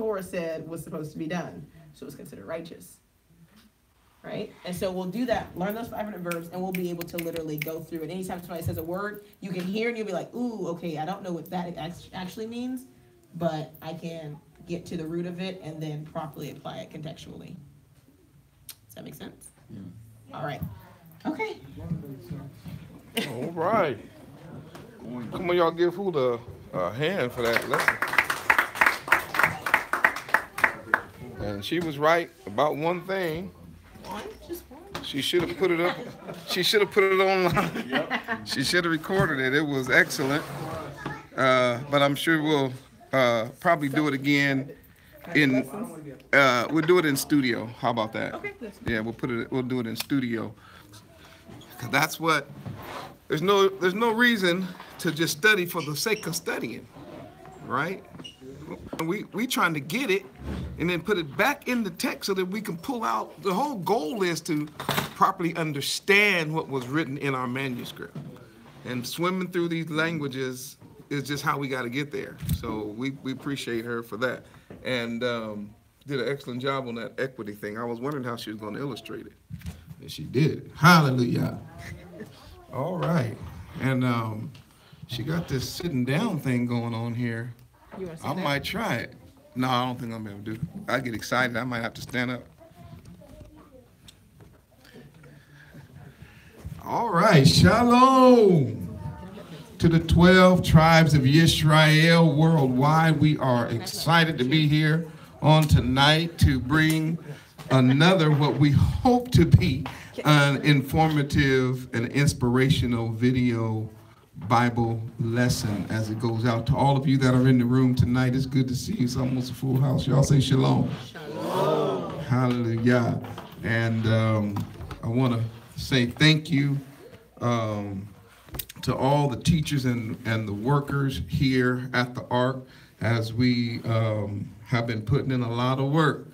Torah said was supposed to be done. So it's considered righteous. Right? And so we'll do that, learn those 500 verbs, and we'll be able to literally go through it. Anytime somebody says a word, you can hear and you'll be like, ooh, okay, I don't know what that actually means, but I can get to the root of it and then properly apply it contextually. Does that make sense? Yeah. All right. Okay. All right. Come on, y'all give Huda a hand for that lesson. And she was right about one thing. She should have put it up. She should have put it online. Yep. She should have recorded it. It was excellent. But I'm sure we'll probably do it again we'll do it in studio. How about that? Okay. Yeah, we'll do it in studio. 'Cause that's what there's no reason to just study for the sake of studying, right? We trying to get it and then put it back in the text so that we can pull out. The whole goal is to properly understand what was written in our manuscript. And swimming through these languages is just how we got to get there. So we appreciate her for that. And did an excellent job on that equity thing. I was wondering how she was going to illustrate it. And she did. Hallelujah. All right. And she got this sitting down thing going on here. I might try it. No, I don't think I'm able to do it. I get excited. I might have to stand up. All right. Shalom to the 12 tribes of Yisrael worldwide. We are excited to be here on tonight to bring another, what we hope to be an informative and inspirational video Bible lesson as it goes out to all of you that are in the room tonight. It's good to see you. It's almost a full house. Y'all say shalom. Shalom. Hallelujah. And I want to say thank you to all the teachers and the workers here at the Ark as we have been putting in a lot of work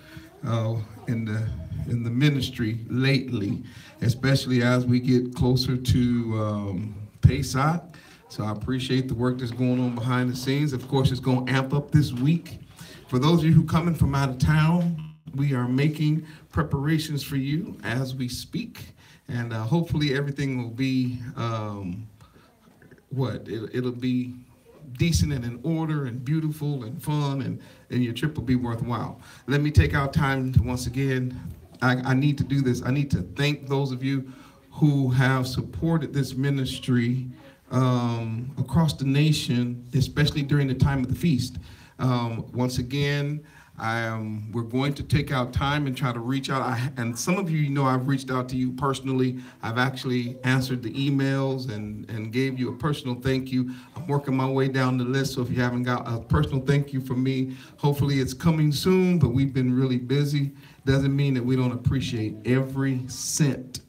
in the ministry lately, especially as we get closer to Pesach. So I appreciate the work that's going on behind the scenes. Of course, it's going to amp up this week. For those of you who are coming from out of town, we are making preparations for you as we speak. And hopefully everything will be, it'll be decent and in order and beautiful and fun, and your trip will be worthwhile. Let me take our time to once again, I need to do this. I need to thank those of you who have supported this ministry across the nation, especially during the time of the feast. Once again, we're going to take out time and try to reach out. And some of you know I've reached out to you personally. I've actually answered the emails and gave you a personal thank you. I'm working my way down the list, so if you haven't got a personal thank you from me, hopefully it's coming soon, but we've been really busy. Doesn't mean that we don't appreciate every cent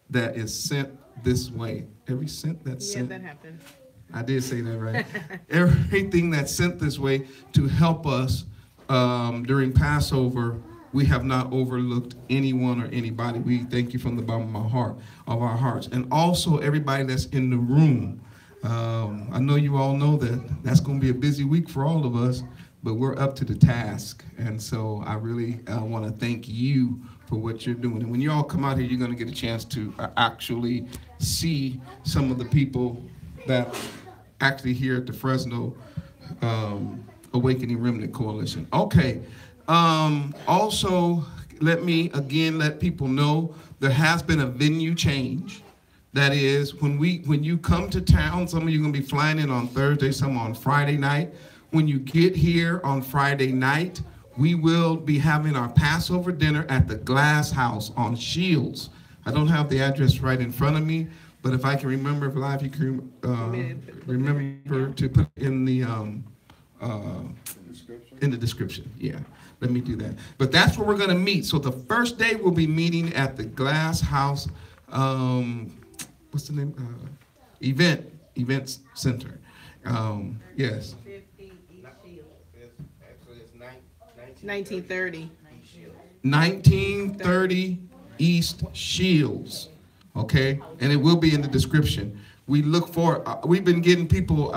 that is sent this way. Every cent that's sent. Yeah, that happened. I did say that right. Everything that's sent this way to help us during Passover, we have not overlooked anyone or anybody. We thank you from the bottom of our hearts. And also everybody that's in the room. I know you all know that that's going to be a busy week for all of us, but we're up to the task. And so I really want to thank you for what you're doing. And when you all come out here, you're going to get a chance to actually see some of the people that actually here at the Fresno Awakening Remnant Coalition. Okay. Also, let me again let people know there has been a venue change. That is, when you come to town, some of you are going to be flying in on Thursday, some on Friday night. When you get here on Friday night, we will be having our Passover dinner at the Glass House on Shields. I don't have the address right in front of me, but if I can remember, if live, you can remember to put in the description. Yeah, let me do that. But that's where we're going to meet. So the first day we'll be meeting at the Glass House. What's the name? Event Center. Yes. 1930. 1930 East Shields. Okay, and it will be in the description. We look for. We've been getting people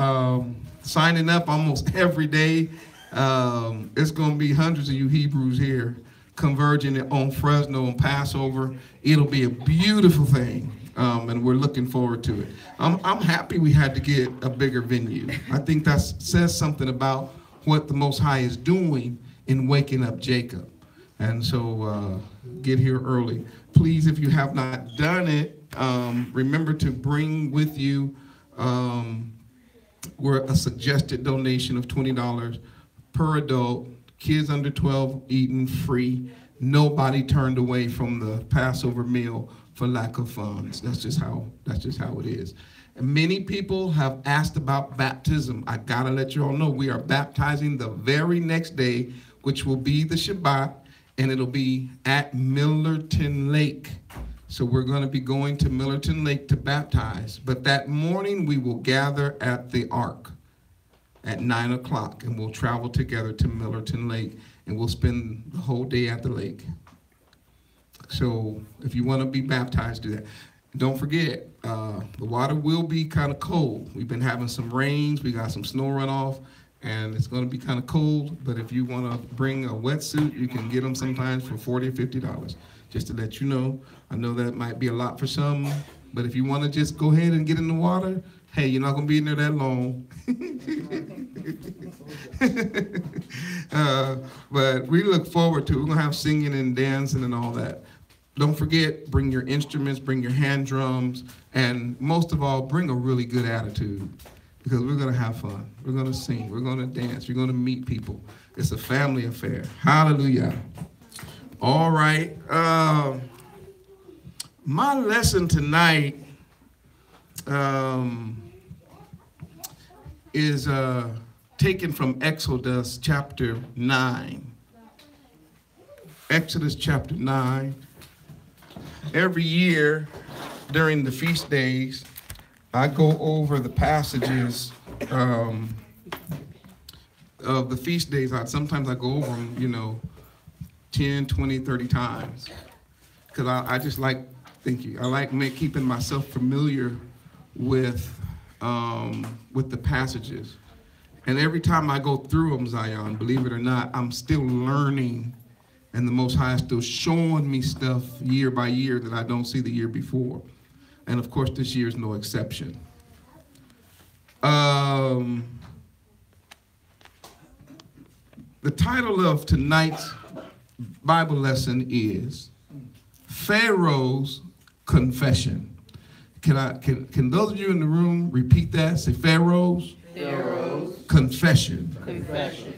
signing up almost every day, It's going to be hundreds of you Hebrews here converging on Fresno on Passover. It'll be a beautiful thing, and we're looking forward to it. I'm happy we had to get a bigger venue. I think that says something about what the Most High is doing in waking up Jacob. And so get here early. Please, if you have not done it, remember to bring with you a suggested donation of $20 per adult. Kids under 12 eating free. Nobody turned away from the Passover meal for lack of funds. That's just how it is. And many people have asked about baptism. I gotta let you all know we are baptizing the very next day, which will be the Shabbat, and it'll be at Millerton Lake. So we're going to be going to Millerton Lake to baptize. But that morning we will gather at the Ark at 9 o'clock, and we'll travel together to Millerton Lake, and we'll spend the whole day at the lake. So if you want to be baptized, do that. Don't forget, the water will be kind of cold. We've been having some rains. We got some snow runoff, and it's going to be kind of cold. But if you want to bring a wetsuit, you can get them sometimes for $40 or $50. Just to let you know. I know that might be a lot for some, but if you want to just go ahead and get in the water, hey, you're not going to be in there that long. But we look forward to it. We're going to have singing and dancing and all that. Don't forget, bring your instruments, bring your hand drums, and most of all, bring a really good attitude, because we're going to have fun. We're going to sing. We're going to dance. We're going to meet people. It's a family affair. Hallelujah. All right. My lesson tonight is taken from Exodus chapter 9. Exodus chapter 9. Every year during the feast days, I go over the passages of the feast days. Sometimes I go over them, 10, 20, 30 times. Because I just like, thank you, I like keeping myself familiar with the passages. And every time I go through them, Zion, believe it or not, I'm still learning, and the Most High is still showing me stuff year by year that I don't see the year before. And of course, this year is no exception. The title of tonight's Bible lesson is Pharaoh's Confession. Can those of you in the room repeat that? Say Pharaoh's Confession.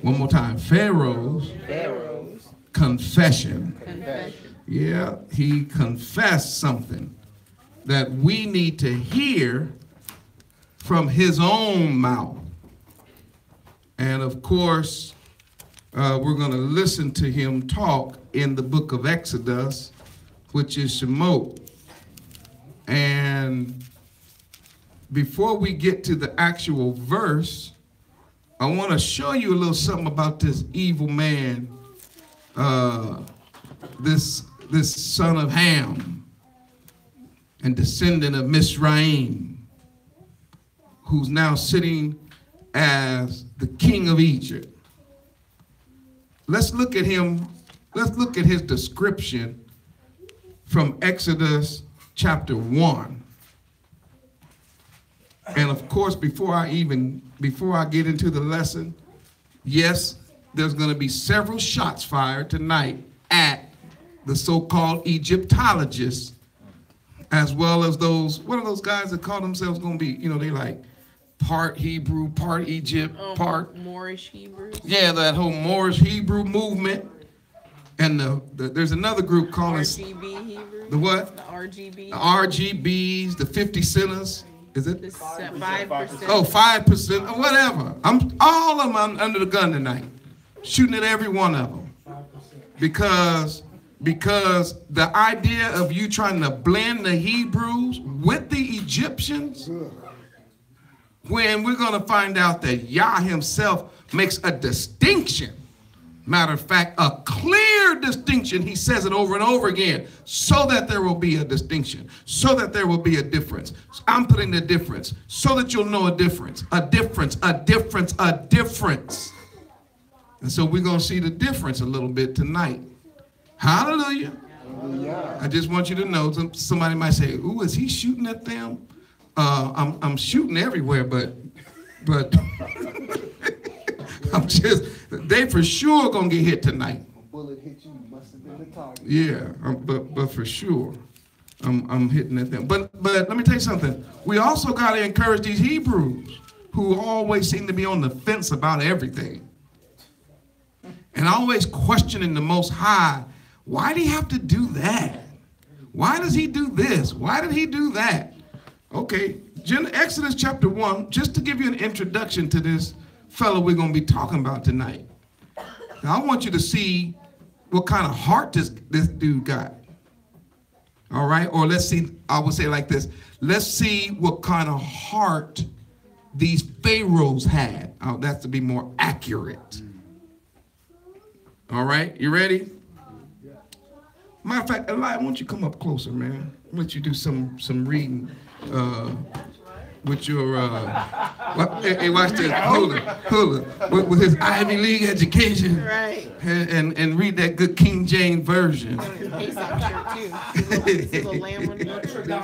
One more time. Pharaoh's Confession. Yeah, he confessed something that we need to hear from his own mouth. And of course, we're going to listen to him talk in the book of Exodus, which is Shemot. And before we get to the actual verse, I want to show you a little something about this evil man, this son of Ham and descendant of Mizraim, who's now sitting as the king of Egypt. Let's look at him. Let's look at his description from Exodus chapter 1. And of course, before I get into the lesson, yes, there's going to be several shots fired tonight at the so-called Egyptologists, as well as those, what are those guys that call themselves going to be, they like part Hebrew, part Egypt, part Moorish Hebrew. Yeah, that whole Moorish Hebrew movement. And there's another group called RGB Hebrew. The what? The RGB. The RGBs, the 50 centers. Is it? 5%. Oh, 5%, or whatever. All of them under the gun tonight, shooting at every one of them. Because the idea of you trying to blend the Hebrews with the Egyptians, when we're going to find out that Yah himself makes a distinction. Matter of fact, a clear distinction. He says it over and over again, so that there will be a distinction, so that there will be a difference. I'm putting the difference so that you'll know a difference, a difference, a difference, a difference. And so we're going to see the difference a little bit tonight. Hallelujah. I just want you to know, somebody might say, ooh, is he shooting at them? I'm shooting everywhere, but I'm just, they for sure going to get hit tonight. A bullet hit you, must have been the target. Yeah, but for sure, I'm hitting at them. But let me tell you something. We also got to encourage these Hebrews who always seem to be on the fence about everything. And always questioning the Most High. Why do you have to do that? Why does he do this? Why did he do that? Okay, Exodus chapter 1, just to give you an introduction to this fellow we're going to be talking about tonight. Now, I want you to see what kind of heart this dude got. All right? Or let's see, I would say like this. Let's see what kind of heart these pharaohs had. Oh, that's to be more accurate. All right? You ready? Matter of fact, Eli, why don't you come up closer, man? I'll let you do some reading with your, hey, watch this, hold it, with his Ivy League education, Right. and read that good King James version. Be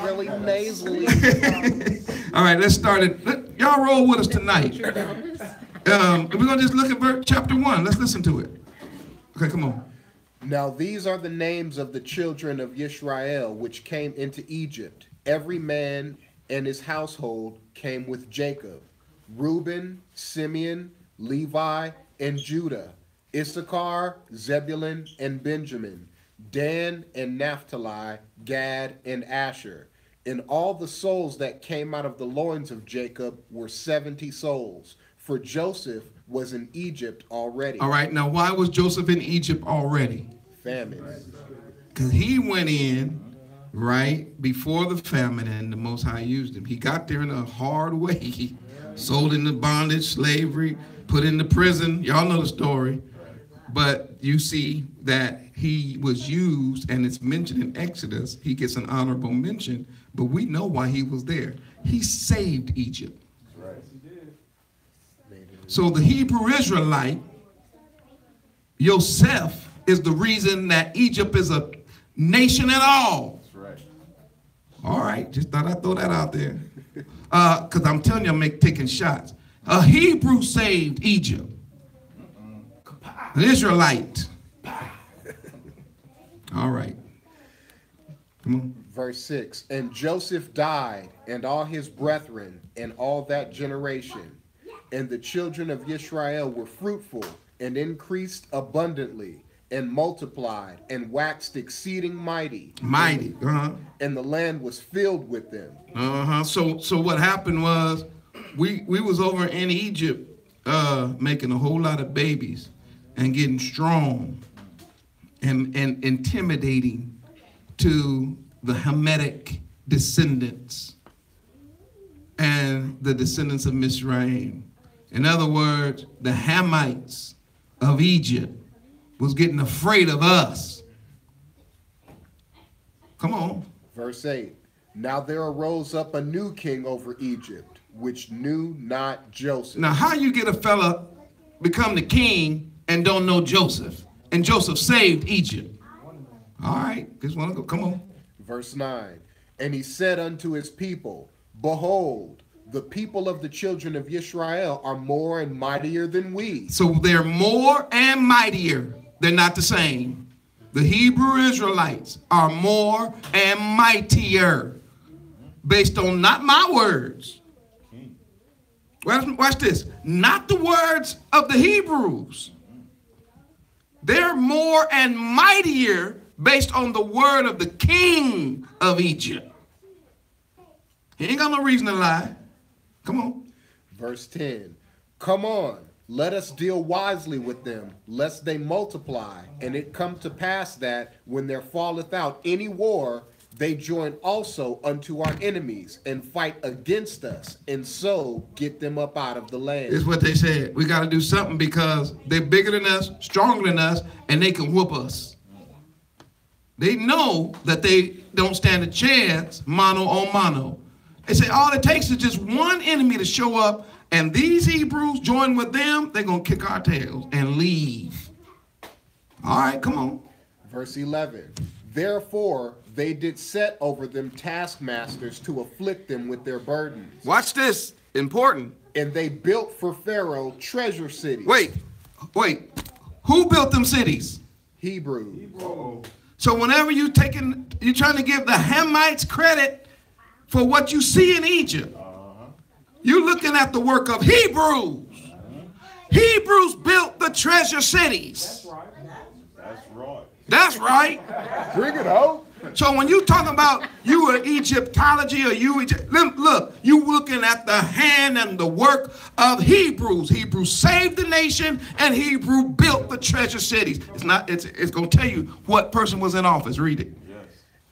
really nasally. All right, let's start it. Y'all roll with us tonight. We're going to just look at chapter 1. Let's listen to it. Okay, come on. Now these are the names of the children of Israel which came into Egypt. Every man and his household came with Jacob. Reuben, Simeon, Levi, and Judah. Issachar, Zebulun, and Benjamin. Dan and Naphtali, Gad, and Asher. And all the souls that came out of the loins of Jacob were 70 souls. For Joseph was in Egypt already. All right, now why was Joseph in Egypt already? Famine. Because he went in right before the famine and the Most High used him. He got there in a hard way. Sold into bondage, slavery, put into prison. Y'all know the story. But you see that he was used, and it's mentioned in Exodus. He gets an honorable mention, but we know why he was there. He saved Egypt. So the Hebrew Israelite, Yosef, is the reason that Egypt is a nation at all. That's right. All right, just thought I'd throw that out there. Because I'm telling you, I'm taking shots. A Hebrew saved Egypt. An Israelite. All right. Come on. Verse 6, and Joseph died, and all his brethren, and all that generation. And the children of Israel were fruitful, and increased abundantly, and multiplied, and waxed exceeding mighty. Mighty. And the land was filled with them. So what happened was, we was over in Egypt making a whole lot of babies and getting strong and intimidating to the Hamitic descendants and the descendants of Mizraim. In other words, the Hamites of Egypt was getting afraid of us. Come on. Verse 8, now there arose up a new king over Egypt, which knew not Joseph. Now, how you get a fella become the king and don't know Joseph? And Joseph saved Egypt. All right, just want to go. Come on. Verse 9, and he said unto his people, behold, the people of the children of Israel are more and mightier than we. So they're more and mightier. They're not the same. The Hebrew Israelites are more and mightier based on not my words. Watch this. Not the words of the Hebrews. They're more and mightier based on the word of the king of Egypt. He ain't got no reason to lie. Come on. Verse 10, come on, let us deal wisely with them, lest they multiply. And it come to pass that, when there falleth out any war, they join also unto our enemies, and fight against us, and so get them up out of the land. This is what they said. We got to do something because they're bigger than us, stronger than us, and they can whoop us. They know that they don't stand a chance mano on mano. They say all it takes is just one enemy to show up and these Hebrews join with them, they're going to kick our tails and leave. All right, come on. Verse 11. Therefore, they did set over them taskmasters to afflict them with their burdens. Watch this. Important. And they built for Pharaoh treasure cities. Wait. Who built them cities? Hebrews. So whenever you're trying to give the Hamites credit for what you see in Egypt, you're looking at the work of Hebrews. Hebrews built the treasure cities. That's right. That's right. Bring it out. So when you talk about you are Egyptology or look, you looking at the hand and the work of Hebrews. Hebrews saved the nation and Hebrew built the treasure cities. It's going to tell you what person was in office. Read it. Yes.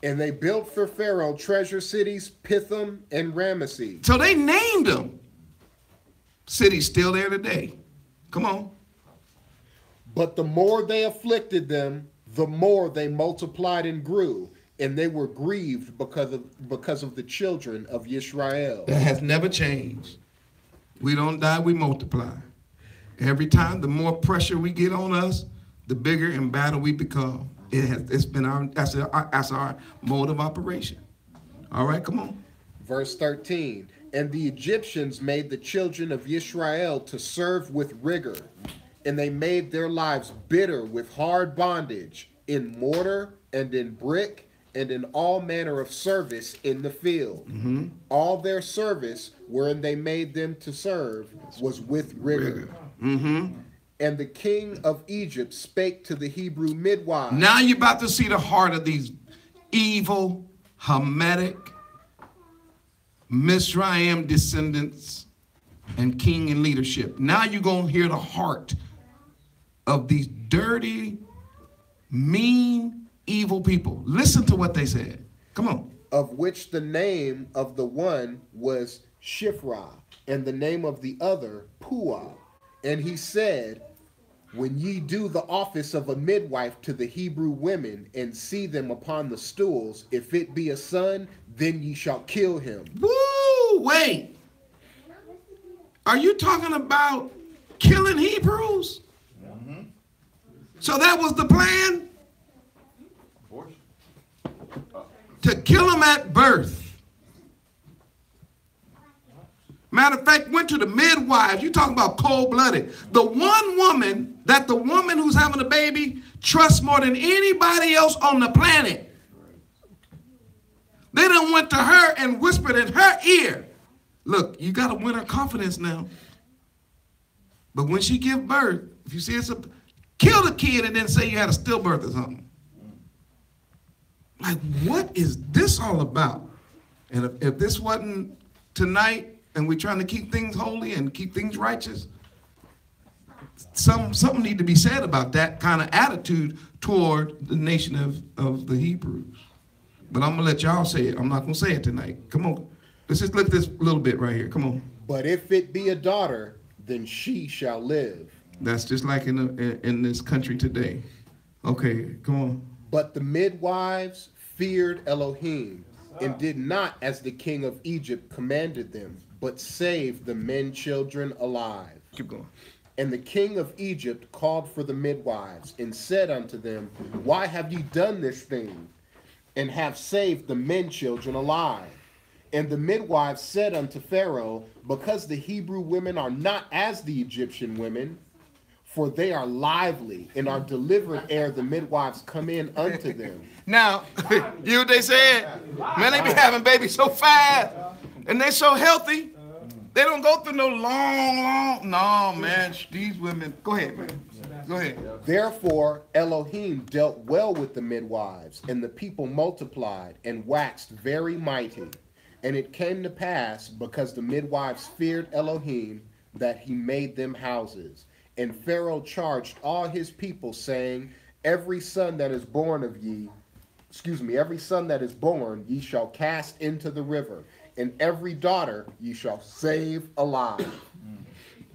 And they built for Pharaoh treasure cities, Pithom and Ramesses. So they named them. Cities still there today. Come on. But the more they afflicted them, the more they multiplied and grew, and they were grieved because of the children of Israel. That has never changed. We don't die, we multiply. Every time, the more pressure we get on us, the bigger and badder we become. It's been that's our mode of operation. All right, come on. Verse 13. And the Egyptians made the children of Israel to serve with rigor, and they made their lives bitter with hard bondage, in mortar and in brick and in all manner of service in the field. Mm-hmm. All their service, wherein they made them to serve, was with rigor. Mm-hmm. And the king of Egypt spake to the Hebrew midwives. Now you're about to see the heart of these evil, Hamitic, Mizraim descendants and king and leadership. Now you're going to hear the heart of these dirty, mean, evil people. Listen to what they said. Come on. Of which the name of the one was Shiphrah, and the name of the other Puah. And he said, when ye do the office of a midwife to the Hebrew women, and see them upon the stools, if it be a son, then ye shall kill him. Woo! Wait. Are you talking about killing Hebrews? Mm-hmm. So that was the plan? To kill them at birth. Matter of fact, went to the midwives. You talking about cold-blooded. The one woman that the woman who's having a baby trusts more than anybody else on the planet. They done went to her and whispered in her ear. Look, you got to win her confidence now. But when she give birth, if you see kill the kid and then say you had a stillbirth or something. Like, what is this all about? And if this wasn't tonight and we're trying to keep things holy and keep things righteous, something need to be said about that kind of attitude toward the nation of the Hebrews. But I'm going to let y'all say it. I'm not going to say it tonight. Come on. Let's just look at this little bit right here. Come on. But if it be a daughter, then she shall live. That's just like in this country today. Okay, come on. But the midwives feared Elohim, and did not as the king of Egypt commanded them, but saved the men children alive. Keep going. And the king of Egypt called for the midwives, and said unto them, why have ye done this thing, and have saved the men children alive? And the midwives said unto Pharaoh, because the Hebrew women are not as the Egyptian women, for they are lively, and are delivered ere the midwives come in unto them. Now, you know what they said? Man, they be having babies so fast, and they so healthy. They don't go through no long. No, man, these women. Go ahead, man. Go ahead. Therefore, Elohim dealt well with the midwives, and the people multiplied and waxed very mighty. And it came to pass, because the midwives feared Elohim, that he made them houses. And Pharaoh charged all his people, saying, every son that is born ye shall cast into the river, and every daughter ye shall save alive.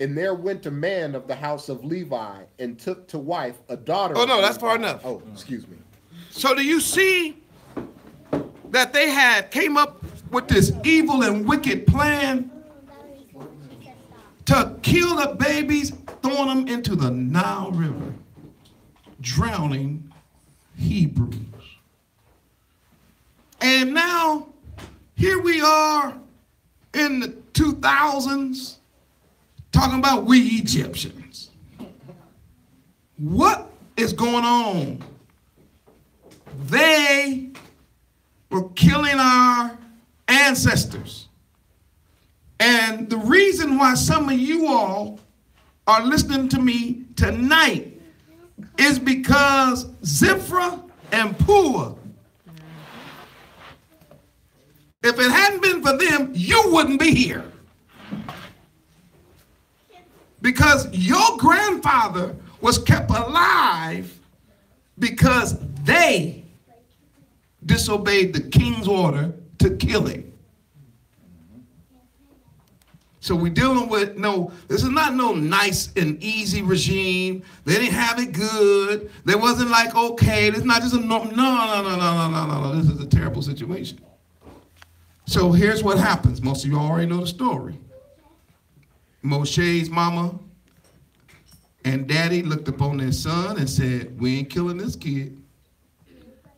And there went a man of the house of Levi, and took to wife a daughter. Oh, no, that's far enough. Oh, excuse me. So do you see that they came up with this evil and wicked plan to kill the babies, throwing them into the Nile River, drowning Hebrews. And now, here we are in the 2000s talking about we Egyptians. What is going on? They were killing our ancestors. And the reason why some of you all are listening to me tonight is because Ziphrah and Puah, if it hadn't been for them, you wouldn't be here. Because your grandfather was kept alive because they disobeyed the king's order to kill him. So we're dealing with this is not no nice and easy regime. They didn't have it good. There wasn't like, okay, this is not just a no. This is a terrible situation. So here's what happens. Most of you already know the story. Moshe's mama and daddy looked upon their son and said, we ain't killing this kid.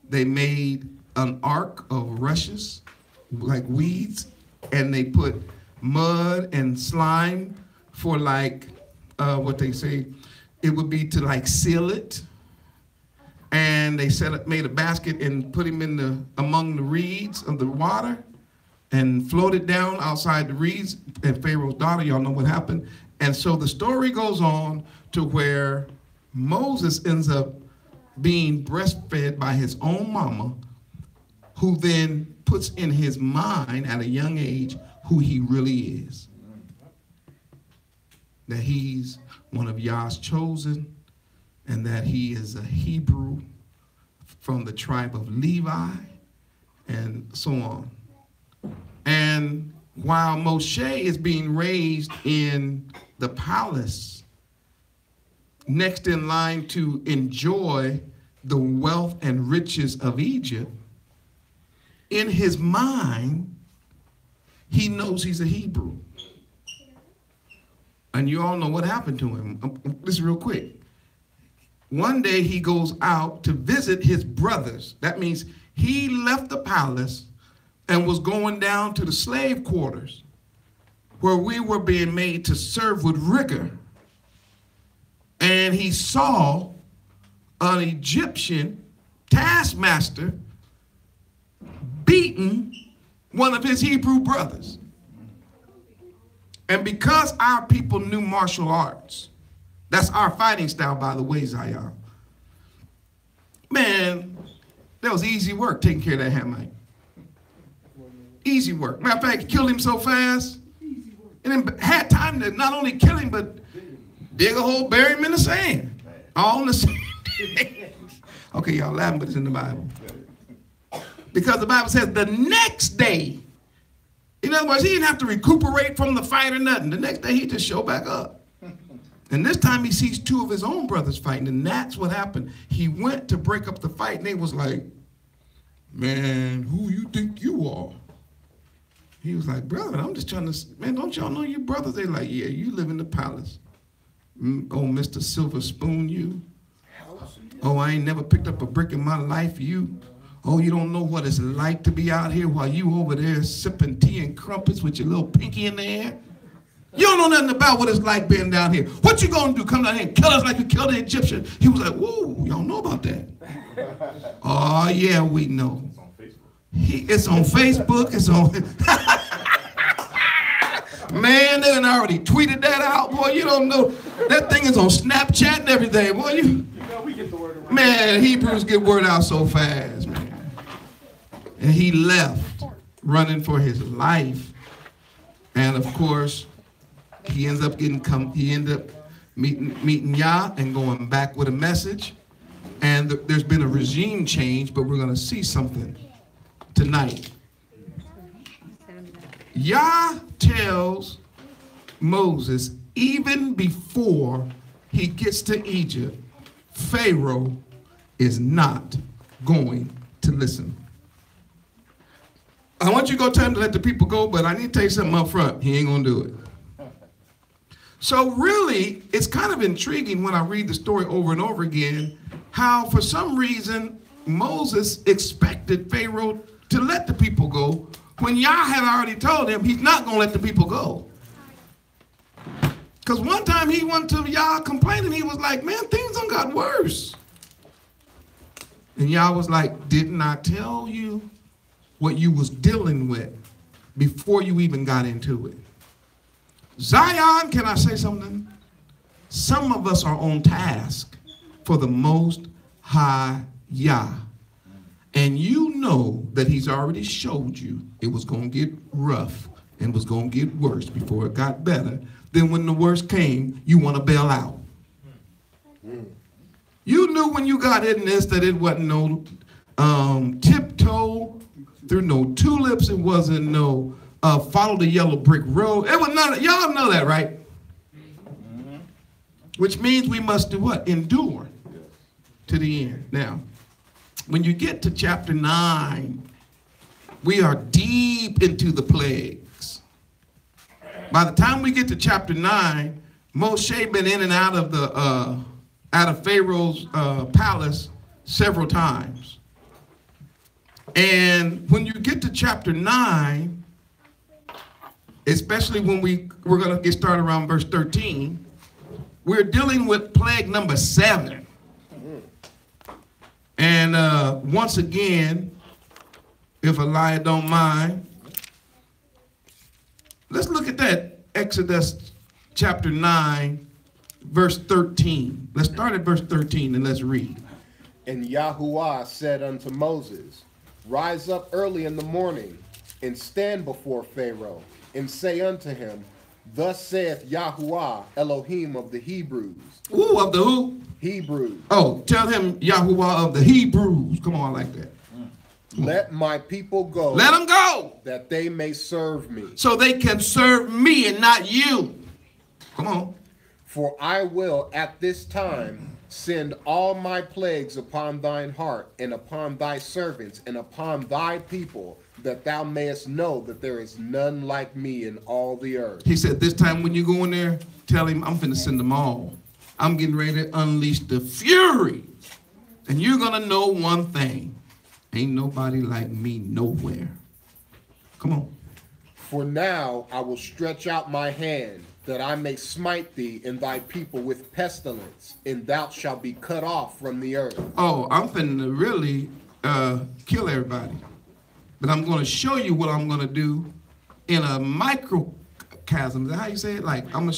They made an ark of rushes, like weeds, and they put mud and slime for like, what they say, it would be to like seal it. And they made a basket and put him among the reeds of the water and floated down outside the reeds. And Pharaoh's daughter, y'all know what happened. And so the story goes on to where Moses ends up being breastfed by his own mama, who then puts in his mind at a young age who he really is. That he's one of Yah's chosen, and that he is a Hebrew from the tribe of Levi, and so on. And while Moshe is being raised in the palace, next in line to enjoy the wealth and riches of Egypt, in his mind, he knows he's a Hebrew. And you all know what happened to him. Listen real quick. One day he goes out to visit his brothers. That means he left the palace and was going down to the slave quarters where we were being made to serve with rigor. And he saw an Egyptian taskmaster beating one of his Hebrew brothers. And because our people knew martial arts, that's our fighting style, by the way, Zion. Man, that was easy work taking care of that Hamite. Easy work. Matter of fact, he killed him so fast, and then had time to not only kill him, but dig a hole, bury him in the sand. All in the same day. Okay, y'all laughing, but it's in the Bible. Because the Bible says the next day, in other words, he didn't have to recuperate from the fight or nothing. The next day, he just showed back up. And this time, he sees two of his own brothers fighting, and that's what happened. He went to break up the fight, and they was like, man, who you think you are? He was like, brother, I'm just trying to, man, don't y'all know your brothers? They're like, yeah, you live in the palace. Oh, Mr. Silver Spoon, you. Oh, I ain't never picked up a brick in my life, you. Oh, you don't know what it's like to be out here while you over there sipping tea and crumpets with your little pinky in the air? You don't know nothing about what it's like being down here. What you gonna do? Come down here and kill us like you killed the Egyptian? He was like, whoa, y'all know about that? Oh, yeah, we know. It's on Facebook. It's on... Man, they done already tweeted that out, boy. You don't know. That thing is on Snapchat and everything, boy. You know, we get the word around. Man, Hebrews get word out so fast, man. And he left, running for his life. And of course, he ends up meeting Yah and going back with a message. And there's been a regime change, but we're going to see something tonight. Yah tells Moses, even before he gets to Egypt, Pharaoh is not going to listen. I want you to go tell him to let the people go, but I need to tell you something up front. He ain't going to do it. So really, it's kind of intriguing when I read the story over and over again, how for some reason Moses expected Pharaoh to let the people go when Yah had already told him he's not going to let the people go. Because one time he went to Yah complaining, he was like, man, things done got worse. And Yah was like, didn't I tell you what you was dealing with before you even got into it? Zion, can I say something? Some of us are on task for the Most High Yah. And you know that he's already showed you it was going to get rough and was going to get worse before it got better. Then when the worst came, you want to bail out. You knew when you got in this that it wasn't no tiptoe through no tulips. It wasn't no follow the yellow brick road. It was none of, y'all know that, right? Which means we must do what? Endure to the end. Now, when you get to chapter 9, we are deep into the plagues. By the time we get to chapter 9, Moshe been in and out of Pharaoh's palace several times. And when you get to chapter 9, especially when we're going to get started around verse 13, we're dealing with plague number 7. And once again, if Elijah don't mind, let's look at that Exodus chapter 9, verse 13. Let's start at verse 13 and let's read. And Yahuwah said unto Moses, rise up early in the morning, and stand before Pharaoh, and say unto him, thus saith Yahuwah, Elohim of the Hebrews. Ooh, of the who? Hebrews. Oh, tell him Yahuwah of the Hebrews. Come on, like that. Let my people go. Let them go. That they may serve me. So they can serve me and not you. Come on. For I will at this time send all my plagues upon thine heart, and upon thy servants, and upon thy people, that thou mayest know that there is none like me in all the earth. He said, this time when you go in there, tell him I'm finna send them all. I'm getting ready to unleash the fury. And you're going to know one thing. Ain't nobody like me nowhere. Come on. For now I will stretch out my hand, that I may smite thee and thy people with pestilence, and thou shalt be cut off from the earth. Oh, I'm finna really kill everybody. But I'm going to show you what I'm going to do in a microcosm. Is that how you say it? Like, I'm a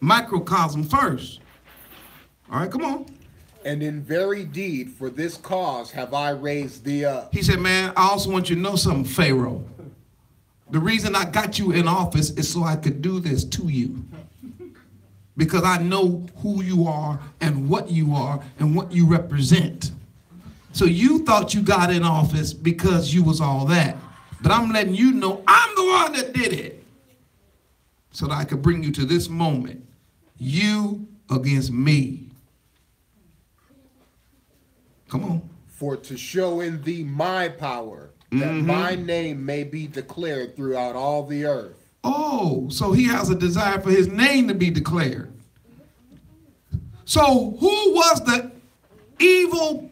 microcosm first. All right, come on. And in very deed, for this cause have I raised thee up. He said, man, I also want you to know something, Pharaoh. The reason I got you in office is so I could do this to you. Because I know who you are and what you represent. So you thought you got in office because you was all that. But I'm letting you know I'm the one that did it. So that I could bring you to this moment. You against me. Come on. For to show in thee my power, that my name may be declared throughout all the earth. Oh, so he has a desire for his name to be declared. So who was the evil?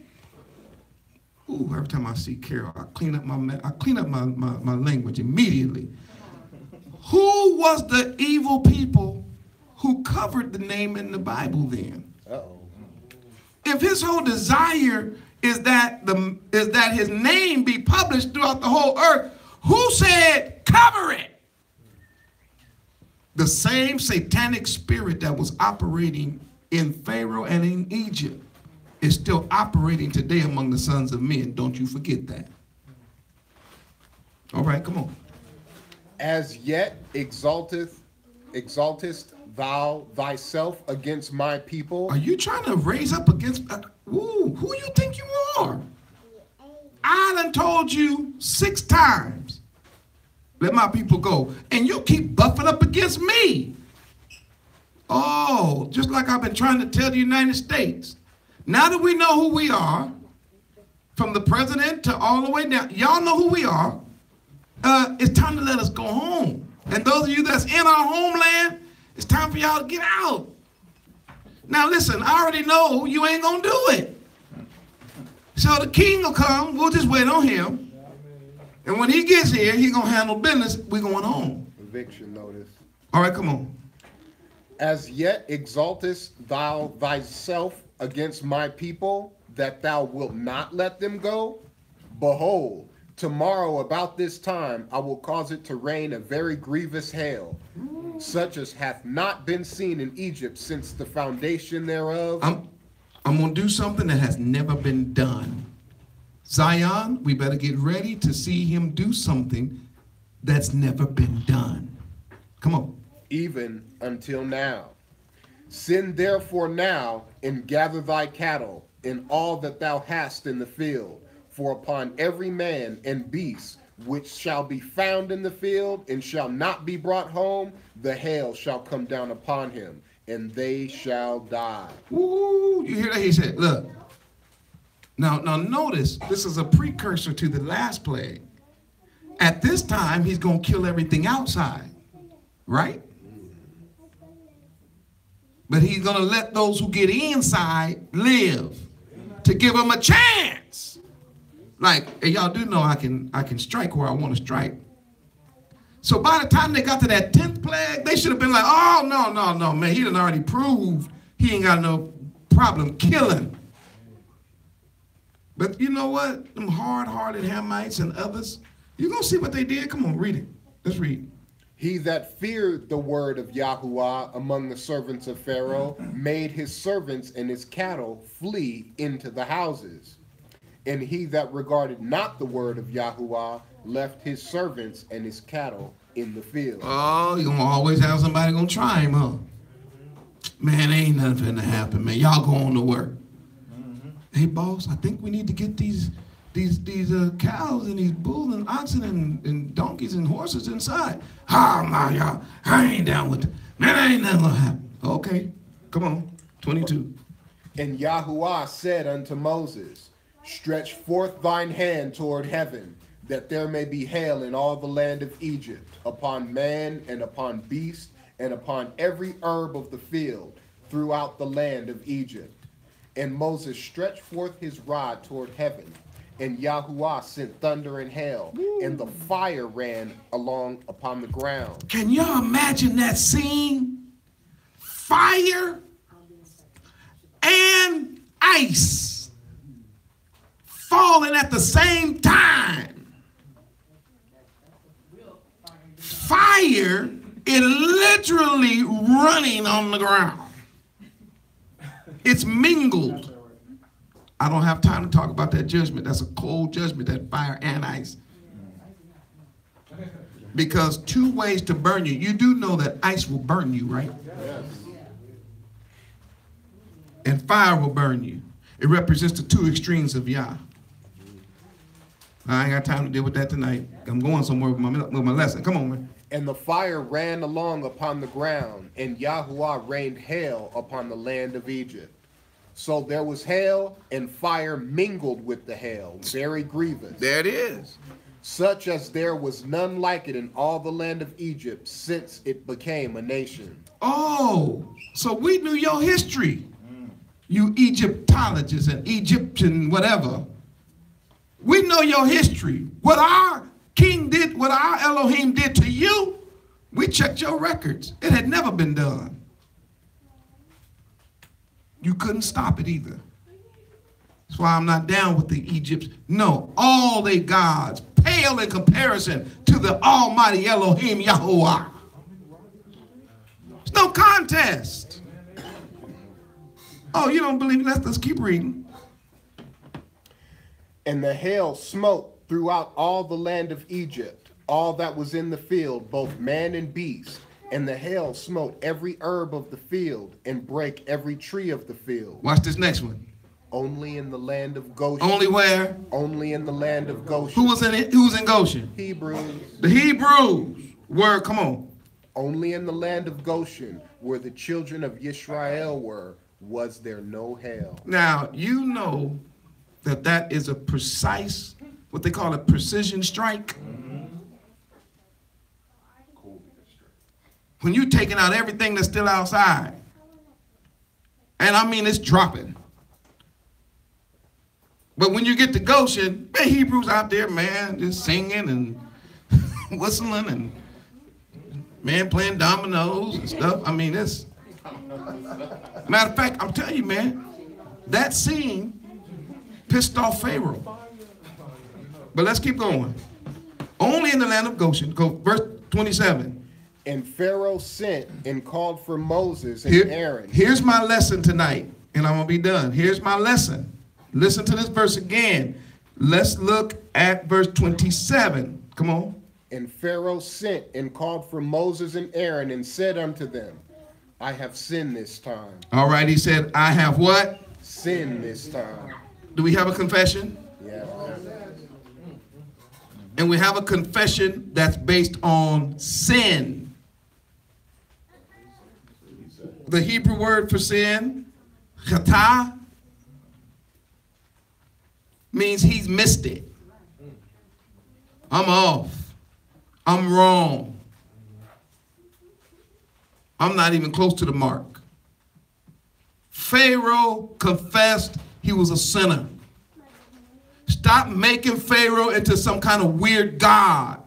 Ooh, every time I see Carol, I clean up my language immediately. Who was the evil people who covered the name in the Bible then? Uh-oh. If his whole desire is that his name be published throughout the whole earth, who said cover it? The same satanic spirit that was operating in Pharaoh and in Egypt is still operating today among the sons of men. Don't you forget that. All right, come on. As yet exaltest thou thyself against my people? Are you trying to raise up against, who you think you are? I done told you 6 times, let my people go. And you keep buffing up against me. Oh, just like I've been trying to tell the United States. Now that we know who we are, from the president to all the way down, y'all know who we are. It's time to let us go home. And those of you that's in our homeland, It's time for y'all to get out. Now listen, I already know you ain't going to do it. So the king will come. We'll just wait on him. And when he gets here, he's going to handle business. We're going home. Eviction notice. All right, come on. As yet exaltest thou thyself against my people, that thou wilt not let them go? Behold, tomorrow about this time I will cause it to rain a very grievous hail, such as hath not been seen in Egypt since the foundation thereof. I'm going to do something that has never been done. Zion, we better get ready to see him do something that's never been done. Come on. Even until now. Send therefore now and gather thy cattle and all that thou hast in the field, for upon every man and beast which shall be found in the field and shall not be brought home, the hail shall come down upon him, and they shall die. Ooh, you hear that? He said, look. Now notice, this is a precursor to the last plague. At this time, he's going to kill everything outside, right? But he's going to let those who get inside live to give them a chance. Like, hey, y'all do know I can strike where I want to strike. So by the time they got to that 10th plague, they should have been like, oh, no, man. He done already proved he ain't got no problem killing. But you know what? Them hard-hearted Hamites and others, you're going to see what they did. Come on, read it. Let's read. He that feared the word of Yahuwah among the servants of Pharaoh made his servants and his cattle flee into the houses. And he that regarded not the word of Yahuwah left his servants and his cattle in the field. Oh, you're going to always have somebody going to try him, huh? Man, ain't nothing finna happen, man. Y'all go on to work. Hey, boss, I think we need to get these cows and these bulls and oxen and donkeys and horses inside. Oh, my, y'all, I ain't down with it. Man, ain't nothing gonna happen. Okay, come on, 22. And Yahuwah said unto Moses, stretch forth thine hand toward heaven, that there may be hail in all the land of Egypt, upon man and upon beast, and upon every herb of the field, throughout the land of Egypt. And Moses stretched forth his rod toward heaven, and Yahuwah sent thunder and hail, and the fire ran along upon the ground. Can y'all imagine that scene? Fire and ice falling at the same time. Fire is literally running on the ground. It's mingled. I don't have time to talk about that judgment. That's a cold judgment, that fire and ice. Because 2 ways to burn you. You do know that ice will burn you, right? Yes. And fire will burn you. It represents the 2 extremes of Yah. I ain't got time to deal with that tonight. I'm going somewhere with my lesson. Come on, man. And the fire ran along upon the ground, and Yahuwah rained hail upon the land of Egypt. So there was hail, and fire mingled with the hail, very grievous. There it is. Such as there was none like it in all the land of Egypt since it became a nation. Oh, so we knew your history. You Egyptologists and Egyptian whatever. We know your history. What our king did, what our Elohim did to you, we checked your records. It had never been done. You couldn't stop it either. That's why I'm not down with the Egypts. No, all they gods pale in comparison to the almighty Elohim Yahuwah. There's no contest. Oh, you don't believe me? Let's keep reading. And the hail smote throughout all the land of Egypt, all that was in the field, both man and beast. And the hail smote every herb of the field, and brake every tree of the field. Watch this next one. Only in the land of Goshen. Only where? Only in the land of Goshen. Who was in it? Who was in Goshen? Hebrews. The Hebrews were, come on. Only in the land of Goshen, where the children of Yisrael were, was there no hail. Now, you know that is a precise, what they call a precision strike. when you're taking out everything that's still outside. And I mean, it's dropping. But when you get to Goshen, man, Hebrews out there, man, just singing and whistling and, man, playing dominoes and stuff. I mean, it's, matter of fact, I'm telling you, man, that scene pissed off Pharaoh. But let's keep going. Only in the land of Goshen. Go verse 27. And Pharaoh sent and called for Moses and Aaron. Here's my lesson tonight, and I'm going to be done. Here's my lesson. Listen to this verse again. Let's look at verse 27. Come on. And Pharaoh sent and called for Moses and Aaron and said unto them, I have sinned this time. All right, he said, I have what? Sinned this time. Do we have a confession? Yeah. And we have a confession that's based on sin. The Hebrew word for sin, chata, means he's missed it. I'm off. I'm wrong. I'm not even close to the mark. Pharaoh confessed he was a sinner. Stop making Pharaoh into some kind of weird god.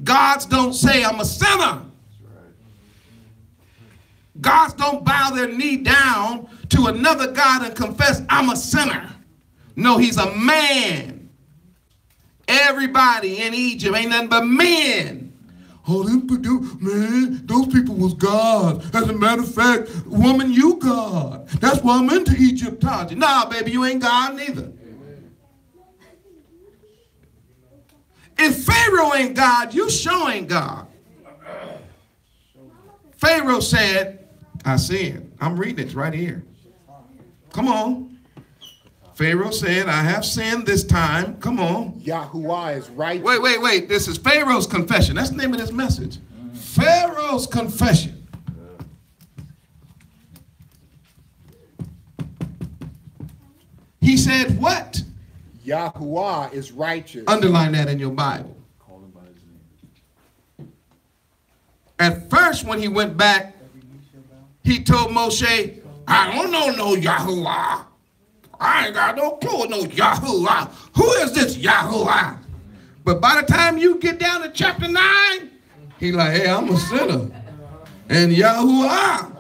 Gods don't say, I'm a sinner. Gods don't bow their knee down to another god and confess, I'm a sinner. No, he's a man. Everybody in Egypt ain't nothing but men. Oh, man, those people was God. As a matter of fact, woman, you God. That's why I'm into Egyptology. Nah, baby, you ain't God neither. If Pharaoh ain't God, you sure ain't God. Pharaoh said, I sinned. I'm reading it right here. Come on. Pharaoh said, I have sinned this time. Come on. Yahuwah is righteous. Wait. This is Pharaoh's confession. That's the name of this message. Pharaoh's confession. He said what? Yahuwah is righteous. Underline that in your Bible. At first, when he went back, he told Moshe, I don't know no Yahuwah. I ain't got no clue no Yahuwah. Who is this Yahuwah? But by the time you get down to chapter 9, he like, hey, I'm a sinner. And Yahuwah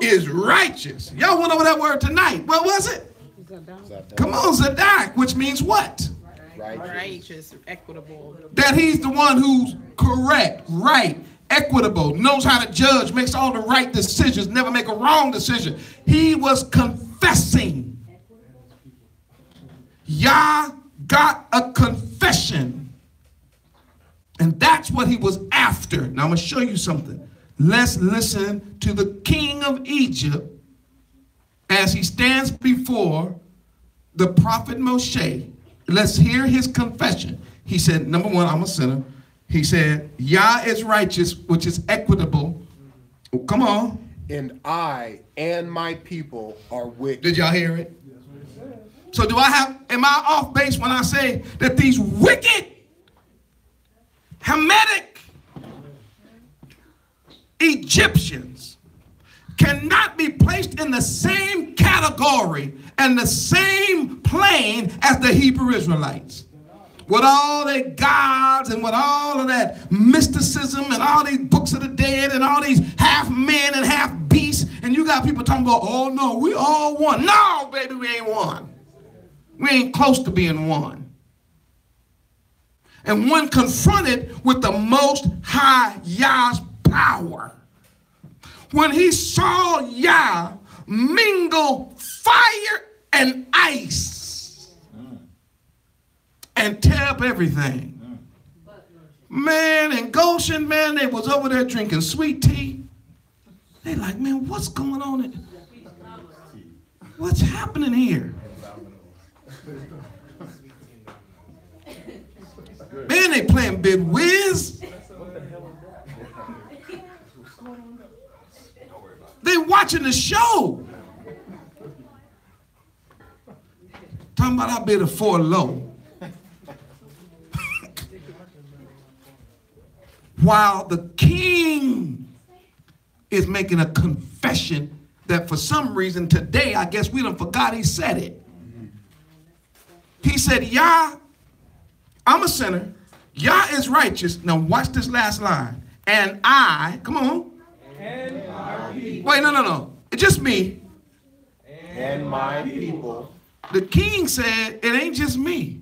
is righteous. Y'all went over that word tonight. What was it? Come on, Zadok, which means what? Righteous, equitable. That he's the one who's correct, right, equitable, knows how to judge, makes all the right decisions, never make a wrong decision. He was confessing. Yah got a confession. And that's what he was after. Now I'm going to show you something. Let's listen to the king of Egypt as he stands before the prophet Moshe. Let's hear his confession. He said, number one, I'm a sinner. He said, Yah is righteous, which is equitable. Oh, come on. And I and my people are wicked. Did y'all hear it? So am I off base when I say that these wicked, Hamitic Egyptians cannot be placed in the same category and the same plane as the Hebrew Israelites? With all their gods and with all of that mysticism and all these books of the dead and all these half men and half beasts, and you got people talking about, oh no, we all one. No, baby, we ain't one. We ain't close to being one. And when confronted with the Most High Yah's power, when he saw Yah mingle fire and ice and tear up everything, man, in Goshen, man, they was over there drinking sweet tea. They like, man, what's going on? What's happening here? Man, they playing Midwives. They watching the show. Talking about I bid a 4 low. while the king is making a confession that for some reason today, I guess we done forgot he said it. He said, Yah, I'm a sinner. Yah is righteous. Now watch this last line. And I, come on. And my people. Wait, no. It's just me. And my people. The king said, it ain't just me.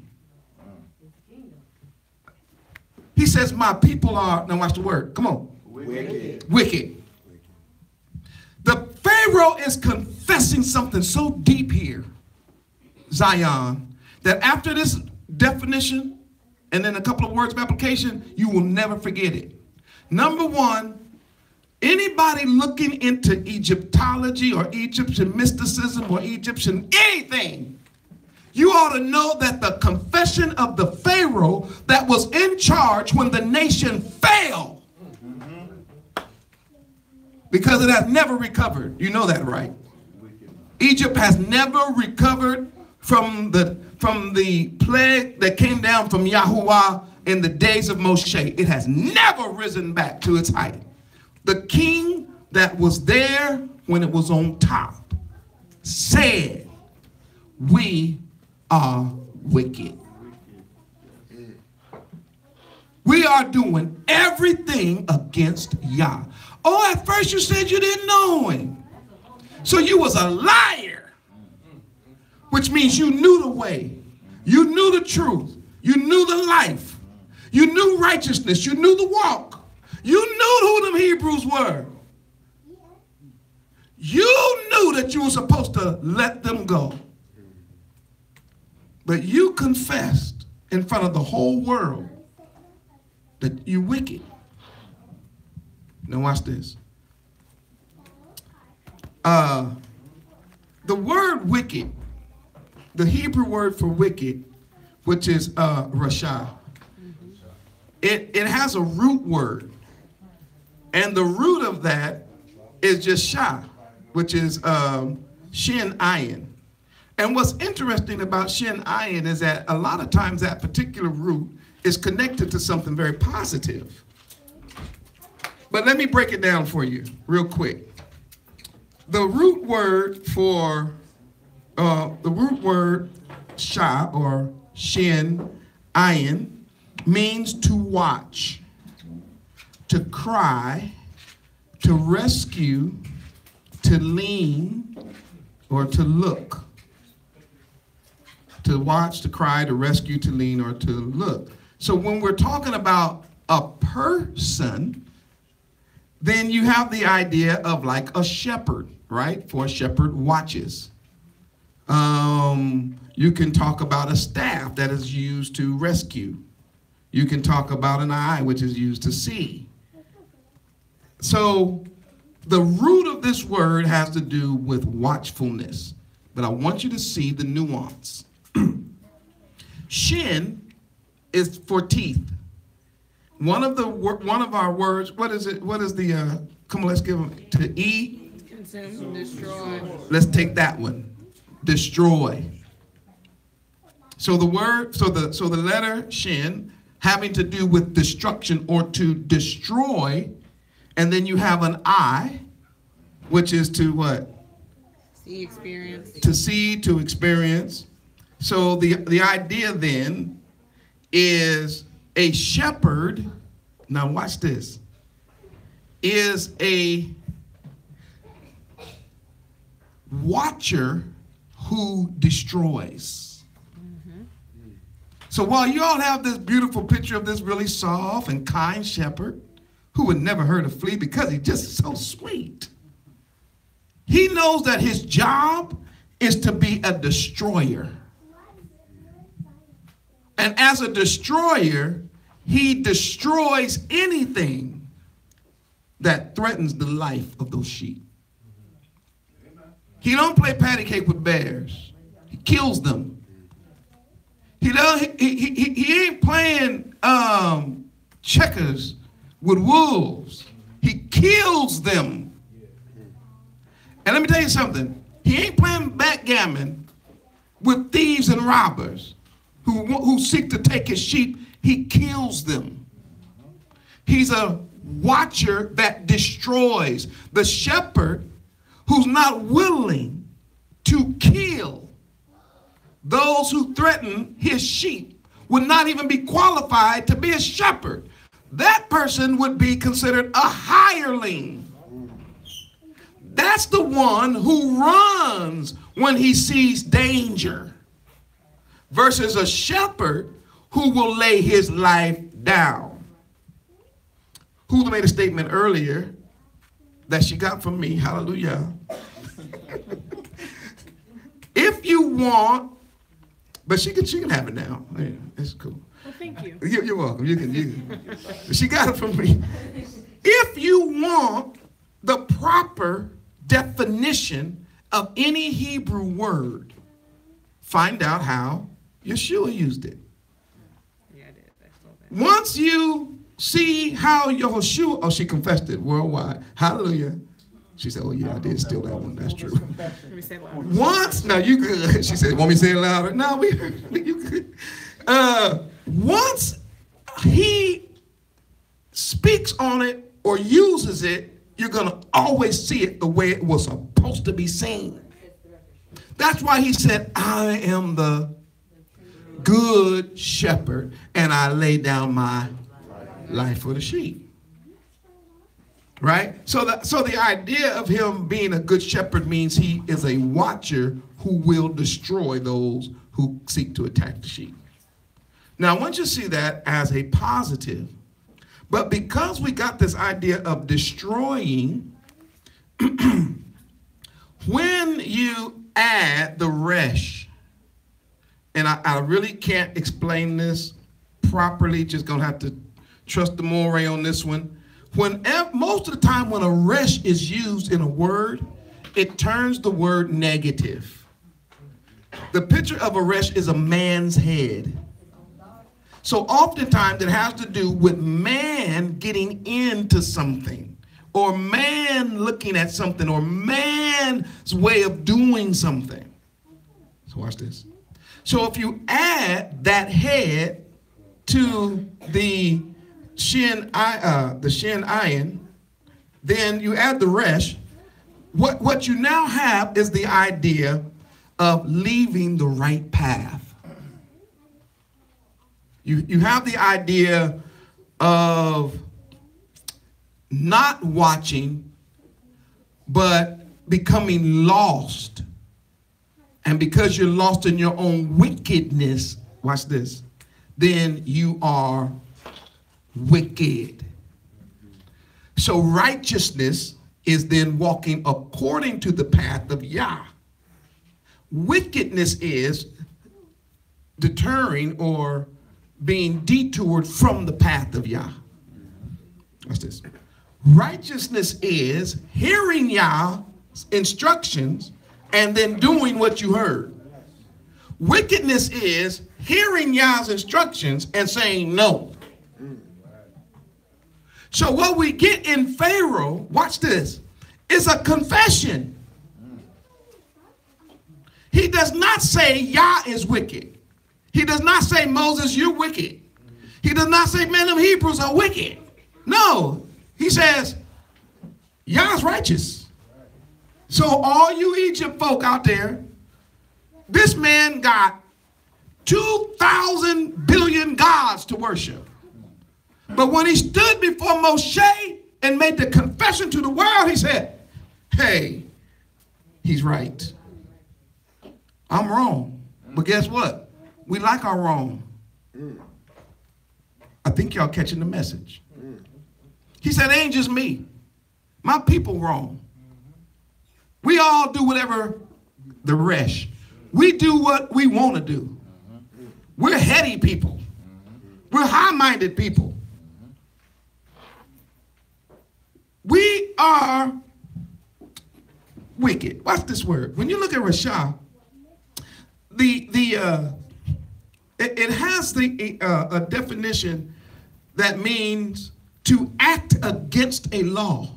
He says, my people are, now watch the word. Come on. Wicked. The Pharaoh is confessing something so deep here, Zion, that after this definition and then a couple of words of application, you will never forget it. Number one, anybody looking into Egyptology or Egyptian mysticism or Egyptian anything, you ought to know that the confession of the Pharaoh that was in charge when the nation fell, because it has never recovered. You know that, right? Egypt has never recovered from the plague that came down from Yahuwah in the days of Moshe. It has never risen back to its height. The king that was there when it was on top said, we are wicked. We are doing everything against Yah. Oh, at first you said you didn't know him. So you was a liar, which means you knew the way. You knew the truth. You knew the life. You knew righteousness. You knew the walk. You knew who them Hebrews were. You knew that you were supposed to let them go. But you confessed in front of the whole world that you're wicked. Now watch this. The word wicked, the Hebrew word for wicked, which is rasha, it has a root word. And the root of that is just shah, which is shin ayin. And what's interesting about shin ayin is that a lot of times that particular root is connected to something very positive. But let me break it down for you real quick. The root word for, shah or shin ayin means to watch, to cry, to rescue, to lean, or to look. To watch, to cry, to rescue, to lean, or to look. So when we're talking about a person, then you have the idea of like a shepherd, right? For a shepherd watches. You can talk about a staff that is used to rescue. You can talk about an eye, which is used to see. So the root of this word has to do with watchfulness. But I want you to see the nuance. Shin is for teeth. One of our words, what is it? What is the, come on, let's give them, to eat. Consume, destroy. Let's take that one. Destroy. So the word, so the letter shin having to do with destruction or to destroy, and then you have an I, which is to what? See, experience. To see, to experience. So the idea then is a shepherd, now watch this, is a watcher who destroys. Mm-hmm. So while you all have this beautiful picture of this really soft and kind shepherd who would never hurt a flea because he's just so sweet, he knows that his job is to be a destroyer. And as a destroyer, he destroys anything that threatens the life of those sheep. He don't play patty cake with bears. He kills them. He ain't playing checkers with wolves. He kills them. And let me tell you something. He ain't playing backgammon with thieves and robbers who seek to take his sheep. He kills them. He's a watcher that destroys. The shepherd who's not willing to kill those who threaten his sheep would not even be qualified to be a shepherd. That person would be considered a hireling. That's the one who runs when he sees danger, versus a shepherd who will lay his life down. Who made a statement earlier that she got from me, hallelujah. If you want, but she can have it now. Yeah, it's cool. Well, thank you. You're welcome. You can. She got it from me. If you want the proper definition of any Hebrew word, find out how Yeshua used it. Yeah, I did. I saw that. Once you see how Yeshua, oh, she confessed it worldwide. Hallelujah. She said, oh, yeah, I did steal that one. That's true. Let me say it louder. Once, now you good. She said, want me to say it louder? No, we heard you good. Once he speaks on it or uses it, you're going to always see it the way it was supposed to be seen. That's why he said, I am the good shepherd, and I lay down my life for the sheep. Right? So the idea of him being a good shepherd means he is a watcher who will destroy those who seek to attack the sheep. Now, I want you to see that as a positive. But because we got this idea of destroying, when you add the resh, and I really can't explain this properly, just going to have to trust the moray on this one. Most of the time when a resh is used in a word, it turns the word negative. The picture of a resh is a man's head. So oftentimes it has to do with man getting into something, or man looking at something, or man's way of doing something. So watch this. So if you add that head to the shin ayin, then you add the resh. What you now have is the idea of leaving the right path. You have the idea of not watching, but becoming lost. And because you're lost in your own wickedness, watch this, then you are wicked. So righteousness is then walking according to the path of Yah. Wickedness is deterring or being detoured from the path of Yah. What's this? Righteousness is hearing Yah's instructions and then doing what you heard. Wickedness is hearing Yah's instructions and saying no. So what we get in Pharaoh, watch this, is a confession. He does not say Yah is wicked. He does not say, Moses, you're wicked. He does not say, men of Hebrews are wicked. No, he says, Yah's righteous. So all you Egypt folk out there, this man got 2,000 billion gods to worship. But when he stood before Moshe and made the confession to the world, he said, hey, he's right. I'm wrong. But guess what? We like our wrong. I think y'all catching the message. He said, it ain't just me. My people wrong. We all do whatever the resh. We do what we want to do. We're heady people. We're high-minded people. We are wicked. Watch this word. When you look at Rasha, it has a definition that means to act against a law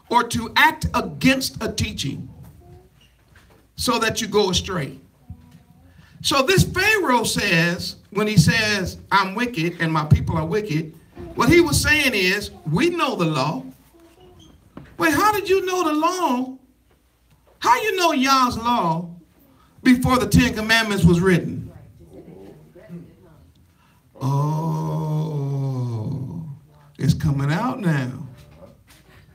or to act against a teaching so that you go astray. So this Pharaoh says, when he says, I'm wicked and my people are wicked, what he was saying is, we know the law. Wait, how did you know the law? How you know Yah's law before the Ten Commandments was written? Oh, it's coming out now.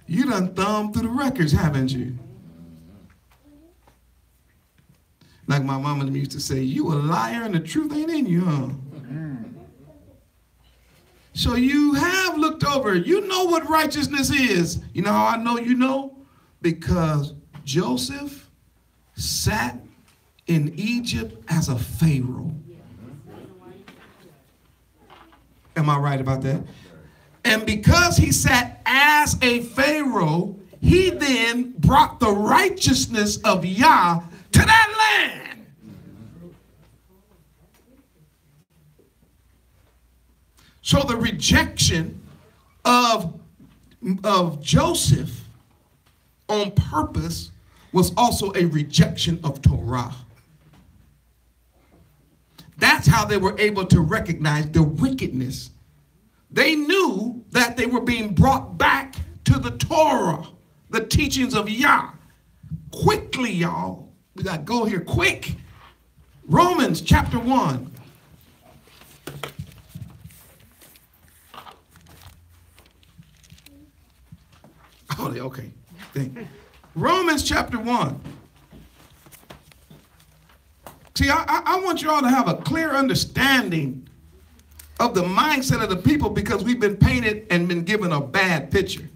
You done thumbed through the records, haven't you? Like my mama used to say, you a liar and the truth ain't in you, huh? So you have looked over. You know what righteousness is. You know how I know you know? Because Joseph sat in Egypt as a Pharaoh. Am I right about that? And because he sat as a Pharaoh, he then brought the righteousness of Yah to that land. So the rejection of Joseph on purpose was also a rejection of Torah. That's how they were able to recognize the wickedness. They knew that they were being brought back to the Torah, the teachings of Yah. Quickly, y'all. We got to go here quick. Romans chapter 1. Oh, okay. Romans chapter 1. See, I want you all to have a clear understanding of the mindset of the people because we've been painted and been given a bad picture.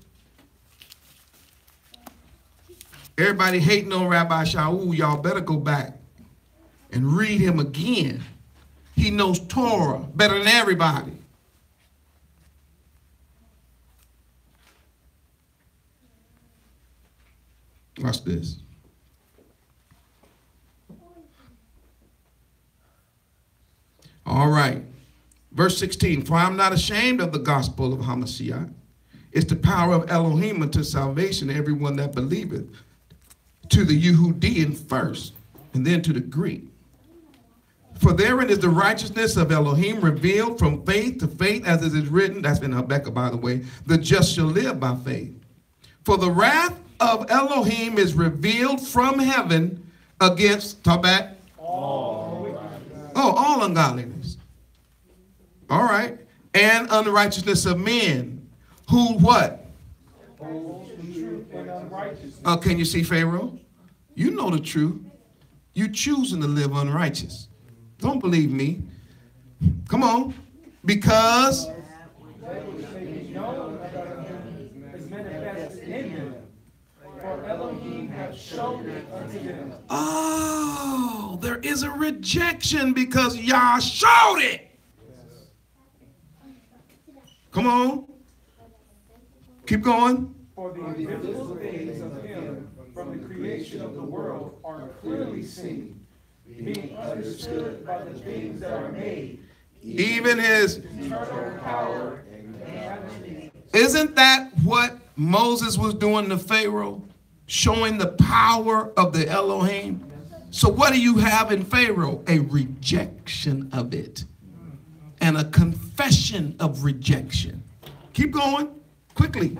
Everybody hating on Rabbi Shaul, y'all better go back and read him again. He knows Torah better than everybody. Watch this. All right. Verse 16. For I am not ashamed of the gospel of Hamashiach. It's the power of Elohim unto salvation to everyone that believeth. To the Yehudian first, and then to the Greek. For therein is the righteousness of Elohim revealed from faith to faith, as it is written. That's in Habakkuk, by the way. The just shall live by faith. For the wrath of Elohim is revealed from heaven against, talk back. All ungodliness. All right. And unrighteousness of men. Who what? Can you see Pharaoh? You know the truth. You choosing to live unrighteous. Don't believe me. Come on. Because oh, there is a rejection because Yah showed it. Come on. Keep going. For the invisible things of him from the creation of the world are clearly seen, being understood by the things that are made, even his eternal power and majesty. Isn't that what Moses was doing to Pharaoh? Showing the power of the Elohim. So what do you have in Pharaoh? A rejection of it. And a confession of rejection. Keep going quickly.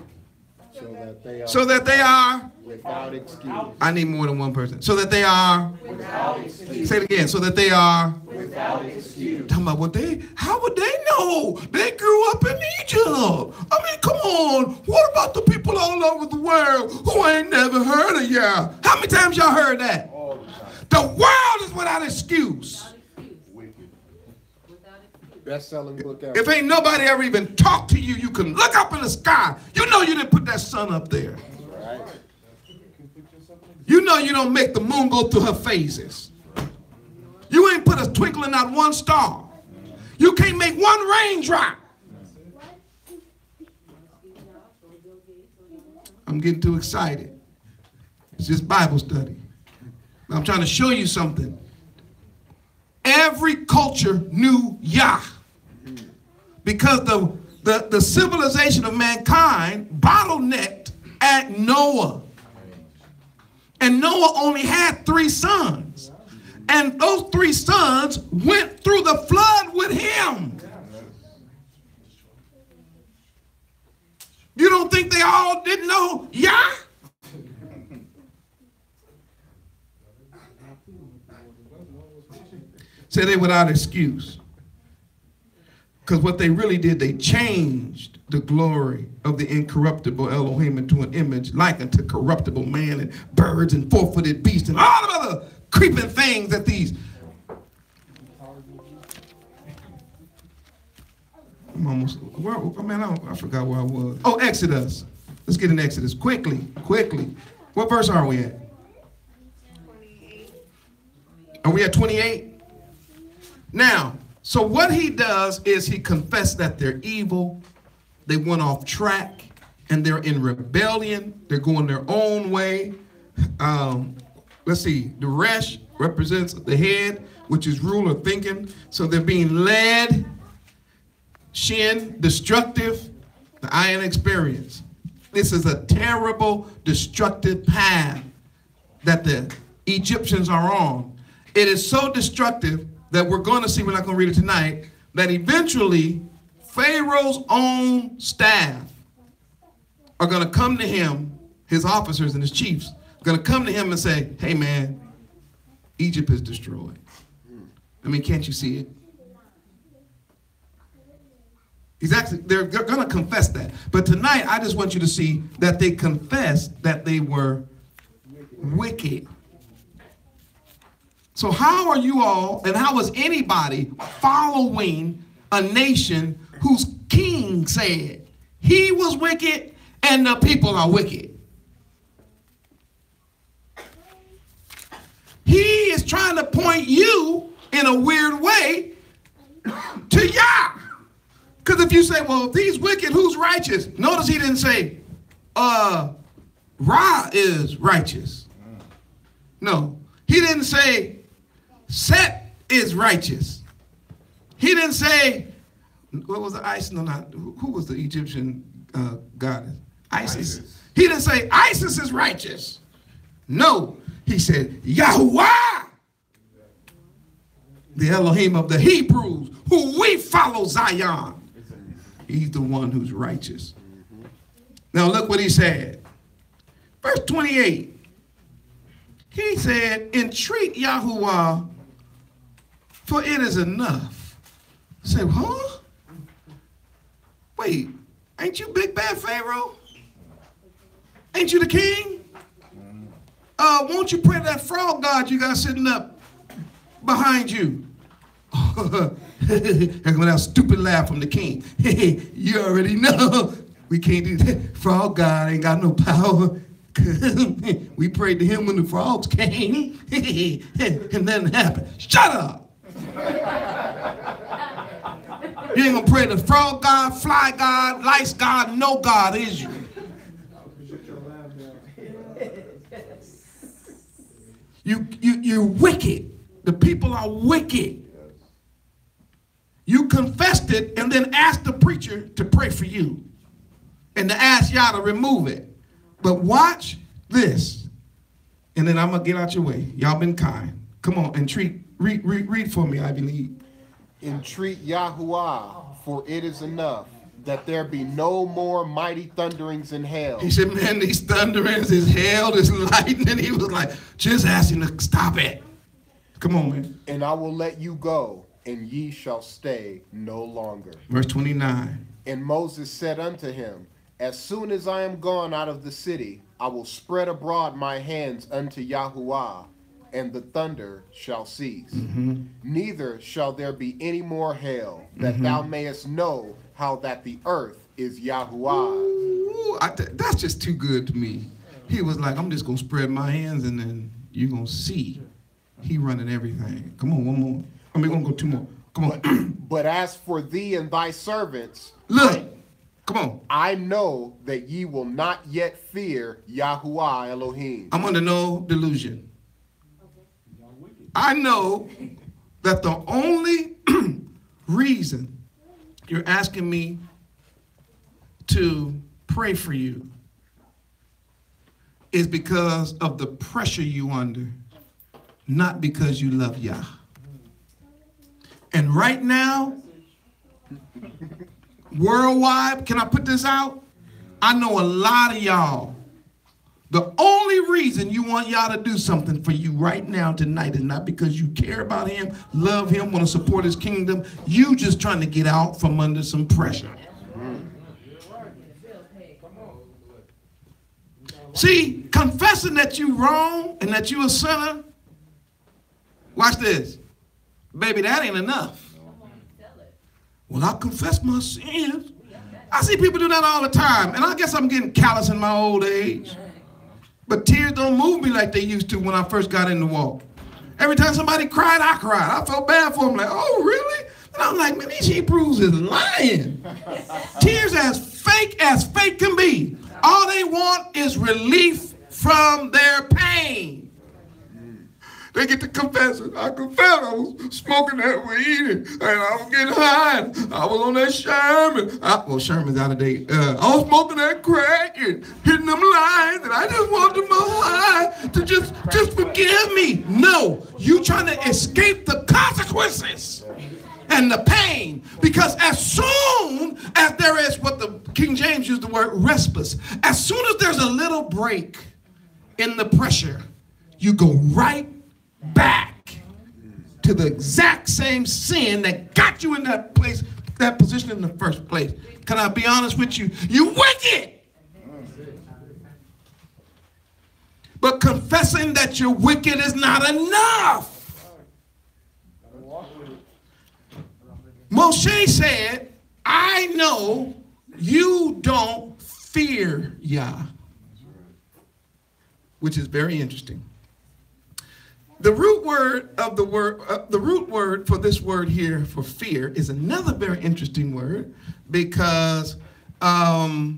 So that they are without excuse. I need more than one person. So that they are Without excuse. Say it again. So that they are Without excuse. talking about how would they know? They grew up in Egypt. I mean, come on. What about the people all over the world who ain't never heard of Yah? How many times y'all heard that? All the time. The world is without excuse. Best-selling book ever. If ain't nobody ever even talked to you, you can look up in the sky. You know you didn't put that sun up there. Right. You know you don't make the moon go through her phases. You ain't put a twinkle in not one star. You can't make one raindrop. I'm getting too excited. It's just Bible study. I'm trying to show you something. Every culture knew Yah because the civilization of mankind bottlenecked at Noah. And Noah only had 3 sons. And those 3 sons went through the flood with him. You don't think they all didn't know Yah? Say they without excuse. Because what they really did, they changed the glory of the incorruptible Elohim into an image like unto corruptible man and birds and 4-footed beasts and all the other creeping things that these. I'm almost, I forgot where I was. Oh, Exodus. Let's get in Exodus. Quickly. What verse are we at? 28. Are we at 28? Now, so what he does is he confessed that they're evil, they went off track, and they're in rebellion, they're going their own way. Let's see, the resh represents the head, which is rule or thinking, so they're being led. Shin, destructive, the ayin experience. This is a terrible, destructive path that the Egyptians are on. It is so destructive that we're going to see, we're not going to read it tonight, that eventually Pharaoh's own staff are going to come to him, his officers and his chiefs, are going to come to him and say, hey man, Egypt is destroyed. I mean, can't you see it? They're going to confess that. But tonight, I just want you to see that they confessed that they were wicked. So how are you all, and how is anybody following a nation whose king said he was wicked and the people are wicked? He is trying to point you in a weird way to Yah. Because if you say, well, if he's wicked, who's righteous? Notice he didn't say, Ra is righteous. No, he didn't say, Set is righteous. He didn't say, what was the Isis? No, not, who was the Egyptian goddess? Isis. He didn't say, Isis is righteous. No, he said, Yahuwah, the Elohim of the Hebrews, who we follow Zion. He's the one who's righteous. Now look what he said. Verse 28. He said, entreat Yahuwah, for it is enough. I said, huh? Wait, ain't you big bad Pharaoh? Ain't you the king? Won't you pray to that frog god you got sitting up behind you? And with that stupid laugh from the king. You already know we can't do that. Frog god ain't got no power. We prayed to him when the frogs came. And nothing happened. Shut up. You ain't gonna pray to frog god, fly god, lice god, no god, is you? You're wicked. The people are wicked. You confessed it and then asked the preacher to pray for you and to ask Yah to remove it. But watch this. And then I'm going to get out your way. Y'all been kind. Come on, read for me, I believe. Entreat Yahuwah, for it is enough that there be no more mighty thunderings in hell. He said, man, these thunderings, this hail, this lightning. He was like, just ask him to stop it. Come on, man. And I will let you go, and ye shall stay no longer. Verse 29. And Moses said unto him, as soon as I am gone out of the city, I will spread abroad my hands unto Yahuwah, and the thunder shall cease. Neither shall there be any more hail, that thou mayest know how that the earth is Yahuwah. That's just too good to me. He was like, I'm just going to spread my hands, and then you're going to see. He running everything. Come on, one more. I mean, we're going to go 2 more. Come on. But as for thee and thy servants, look. Come on. I know that ye will not yet fear Yahuwah Elohim. I'm under no delusion. I know that the only reason you're asking me to pray for you is because of the pressure you under, not because you love Yah. And right now, worldwide, can I put this out? I know a lot of y'all. The only reason you want Yah to do something for you right now tonight is not because you care about him, love him, want to support his kingdom. You just trying to get out from under some pressure. See, confessing that you wrong and that you a sinner, watch this. Baby, that ain't enough. Well, I confess my sins. I see people do that all the time, and I guess I'm getting callous in my old age. But tears don't move me like they used to when I first got in the walk. Every time somebody cried, I cried. I felt bad for them, like, oh, really? And I'm like, man, these Hebrews is lying. Tears as fake can be. All they want is relief from their pain. They get to confessing. I confess I was smoking that weed and I was getting high. I was on that Sherman. Well, Sherman's out of date. I was smoking that crack and hitting them lines, and I just want the Most High to just forgive me. No, you trying to escape the consequences and the pain, because as soon as there is what the King James used the word respite, as soon as there's a little break in the pressure, you go right back to the exact same sin that got you in that place, that position in the first place. Can I be honest with you? You wicked. But confessing that you're wicked is not enough. Moshe said, I know you don't fear Yah, which is very interesting. The root word of the root word for this word here for fear is another very interesting word, because the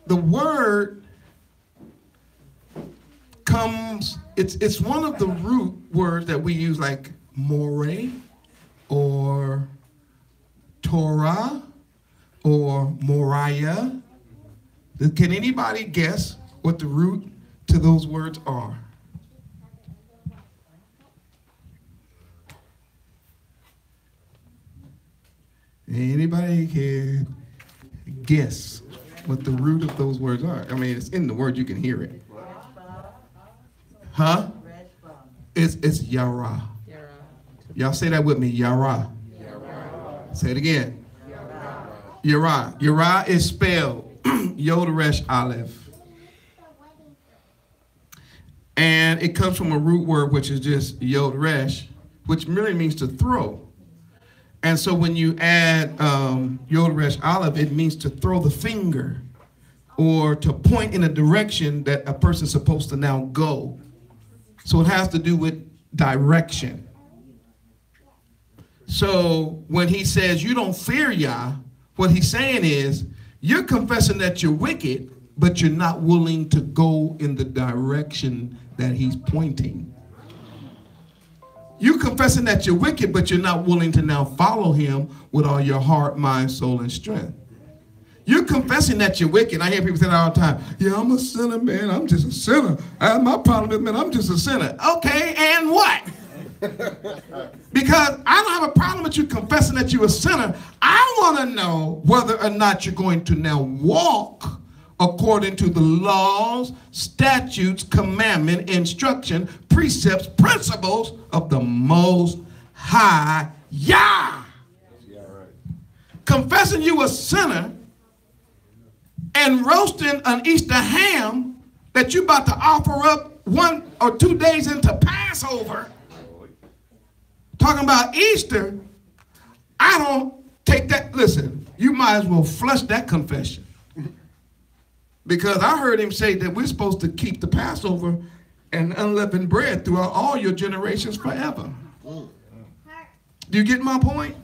word comes, it's one of the root words that we use, like more or Torah or Moriah. Can anybody guess what the root to those words are? Anybody can guess what the root of those words are? I mean, it's in the word, you can hear it. Huh? It's Yara. Y'all say that with me, Yara. Say it again. Yara. Yara is spelled Yod Resh Aleph. And it comes from a root word, which is just Yod Resh, which really means to throw. And so when you add Yod Resh Aleph, it means to throw the finger or to point in a direction that a person's supposed to now go. So it has to do with direction. So when he says you don't fear Yah, what he's saying is you're confessing that you're wicked, but you're not willing to go in the direction that he's pointing. You confessing that you're wicked, but you're not willing to now follow him with all your heart, mind, soul, and strength. You're confessing that you're wicked. I hear people say that all the time. Yeah, I'm a sinner, man. I'm just a sinner. My problem is, man, I'm just a sinner. Okay, and what? Because I don't have a problem with you confessing that you're a sinner. I want to know whether or not you're going to now walk according to the laws, statutes, commandment, instruction, precepts, principles of the Most High Yah. Yeah, right. Confessing you a sinner and roasting an Easter ham that you about to offer up 1 or 2 days into Passover, talking about Easter, I don't take that. Listen, you might as well flush that confession. Because I heard him say that we're supposed to keep the Passover and unleavened bread throughout all your generations forever. Do you get my point?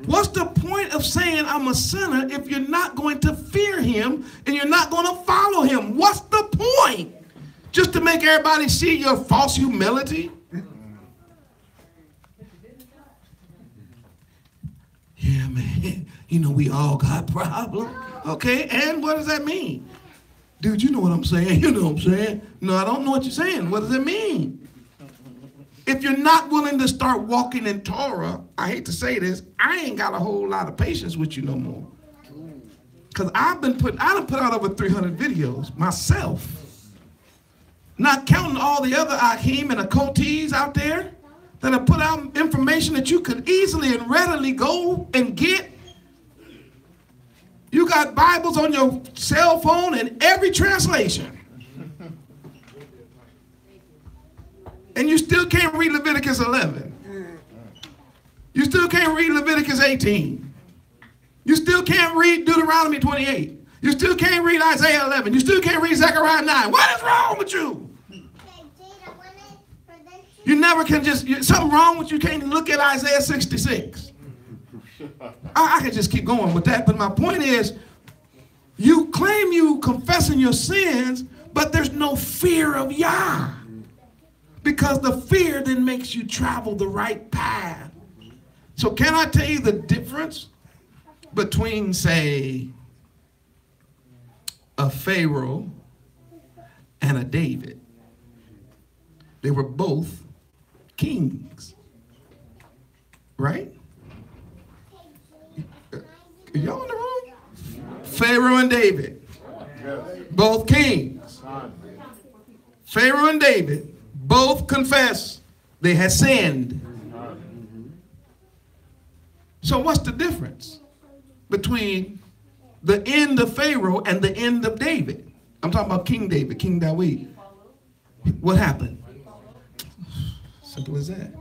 What's the point of saying I'm a sinner if you're not going to fear him and you're not going to follow him? What's the point? Just to make everybody see your false humility? Yeah, man. You know, we all got problems. Okay, and what does that mean? Dude, you know what I'm saying. You know what I'm saying. No, I don't know what you're saying. What does it mean? you're not willing to start walking in Torah, I hate to say this, I ain't got a whole lot of patience with you no more. Because I done put out over 300 videos myself. Not counting all the other Achim and Akotis out there that have put out information that you could easily and readily go and get. You got Bibles on your cell phone in every translation. And you still can't read Leviticus 11. You still can't read Leviticus 18. You still can't read Deuteronomy 28. You still can't read Isaiah 11. You still can't read Zechariah 9. What is wrong with you? You never can just, something wrong with you, can't look at Isaiah 66. I can just keep going with that, but my point is, you claim you confessing your sins, but there's no fear of Yah. Because the fear then makes you travel the right path. So can I tell you the difference between, say, a Pharaoh and a David? They were both kings, right? Y'all in the room? Pharaoh and David, both kings. Pharaoh and David both confessed they had sinned. So what's the difference between the end of Pharaoh and the end of David? I'm talking about King David, King Dawid. What happened? Simple as that.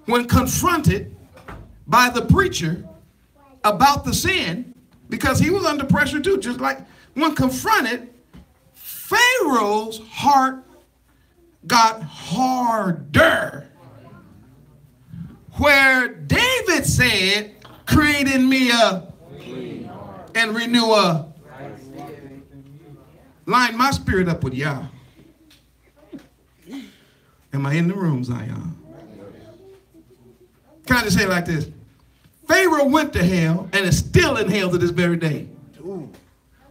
When confronted by the preacher about the sin, because he was under pressure too, just like when confronted, Pharaoh's heart got harder. Where David said, create in me a and renew a, line my spirit up with Yah. Am I in the room, Zion? Can I just say it like this? Pharaoh went to hell and is still in hell to this very day.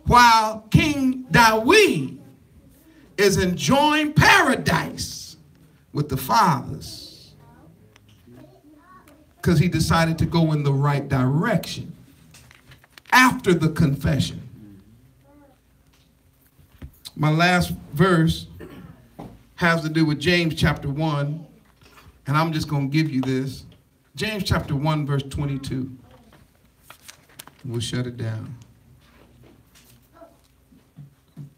While King Dawid is enjoying paradise with the fathers because he decided to go in the right direction after the confession. My last verse has to do with James chapter 1, and I'm just going to give you this. James chapter 1, verse 22. We'll shut it down.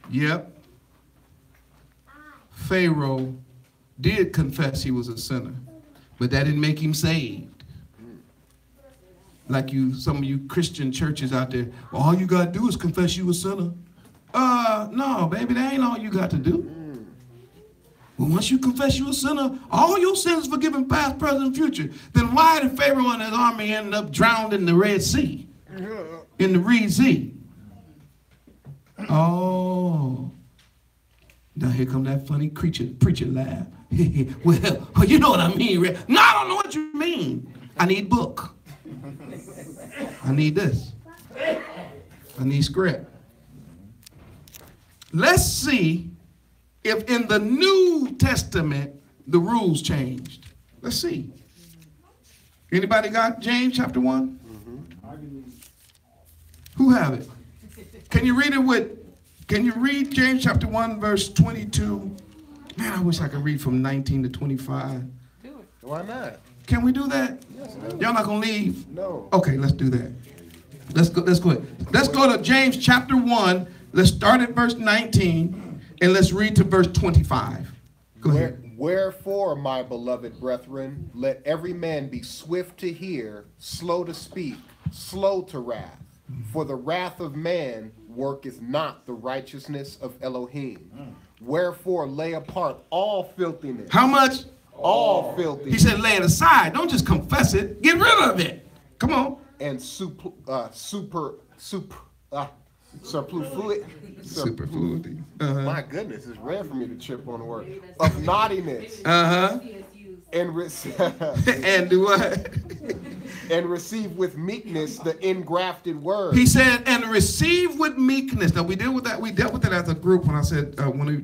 Yep. Pharaoh did confess he was a sinner, but that didn't make him saved. Like some of you Christian churches out there, well, all you got to do is confess you a sinner. No, baby, that ain't all you got to do. Well, once you confess you a sinner, all your sins forgiven, past, present, and future. Then why did Pharaoh and his army end up drowned in the Red Sea? In the Red Sea? Oh. Now here come that funny preacher laugh. well, you know what I mean. No, I don't know what you mean. I need book. I need this. I need script. Let's see if in the New Testament the rules changed. Let's see. Anybody got James chapter 1? Who have it? Can you read it can you read James chapter 1 verse 22? Man, I wish I could read from 19 to 25. Do it. Why not? Can we do that? Yes, y'all not gonna leave? No. Okay, let's do that. Let's go ahead. Let's go to James chapter 1. Let's start at verse 19 and let's read to verse 25. Go ahead. Wherefore, my beloved brethren, let every man be swift to hear, slow to speak, slow to wrath. For the wrath of man worketh not the righteousness of Elohim. Wherefore, lay apart all filthiness. How much? All filthiness. He said lay it aside. Don't just confess it. Get rid of it. Come on. And superfluity. Superfluity. My goodness, it's rare for me to trip on the word. Of naughtiness. And do what? And receive with meekness the engrafted word. He said, and receive with meekness. Now we dealt with that. We dealt with it as a group when I said when we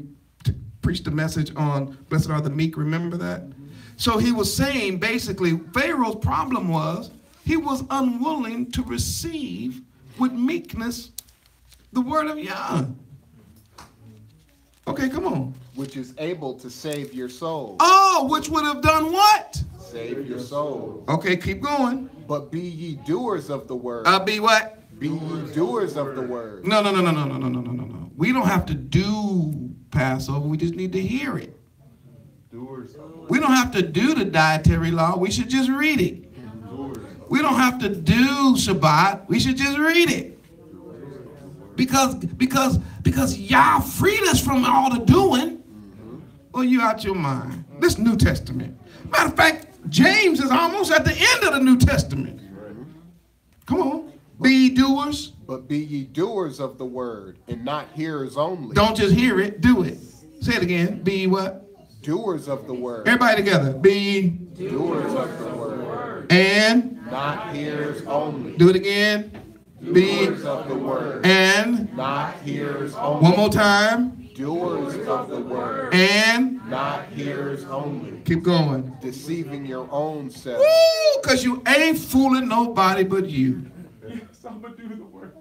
preached a message on blessed are the meek. Remember that? So he was saying basically Pharaoh's problem was he was unwilling to receive with meekness the word of Yah. Okay, come on. Which is able to save your soul. Oh, which would have done what? Save your soul. Okay, keep going. But be ye doers of the word. Be what? Be ye doers of the word. No. We don't have to do Passover. We just need to hear it. We don't have to do the dietary law. We should just read it. We don't have to do Shabbat. We should just read it. Because Yah freed us from all the doing. Well, you out your mind. This New Testament. Matter of fact, James is almost at the end of the New Testament. Come on. Be ye doers. But be ye doers of the word, and not hearers only. Don't just hear it, do it. Say it again. Be ye what? Doers of the word. Everybody together. Be ye Doers of the word. and Not hearers only. do it again. Be Doers of the word. and Not hearers only. one more time. Doers of the word. And Not hearers only. keep going. Deceiving your own self. Woo! Because you ain't fooling nobody but you. I'm gonna do the word.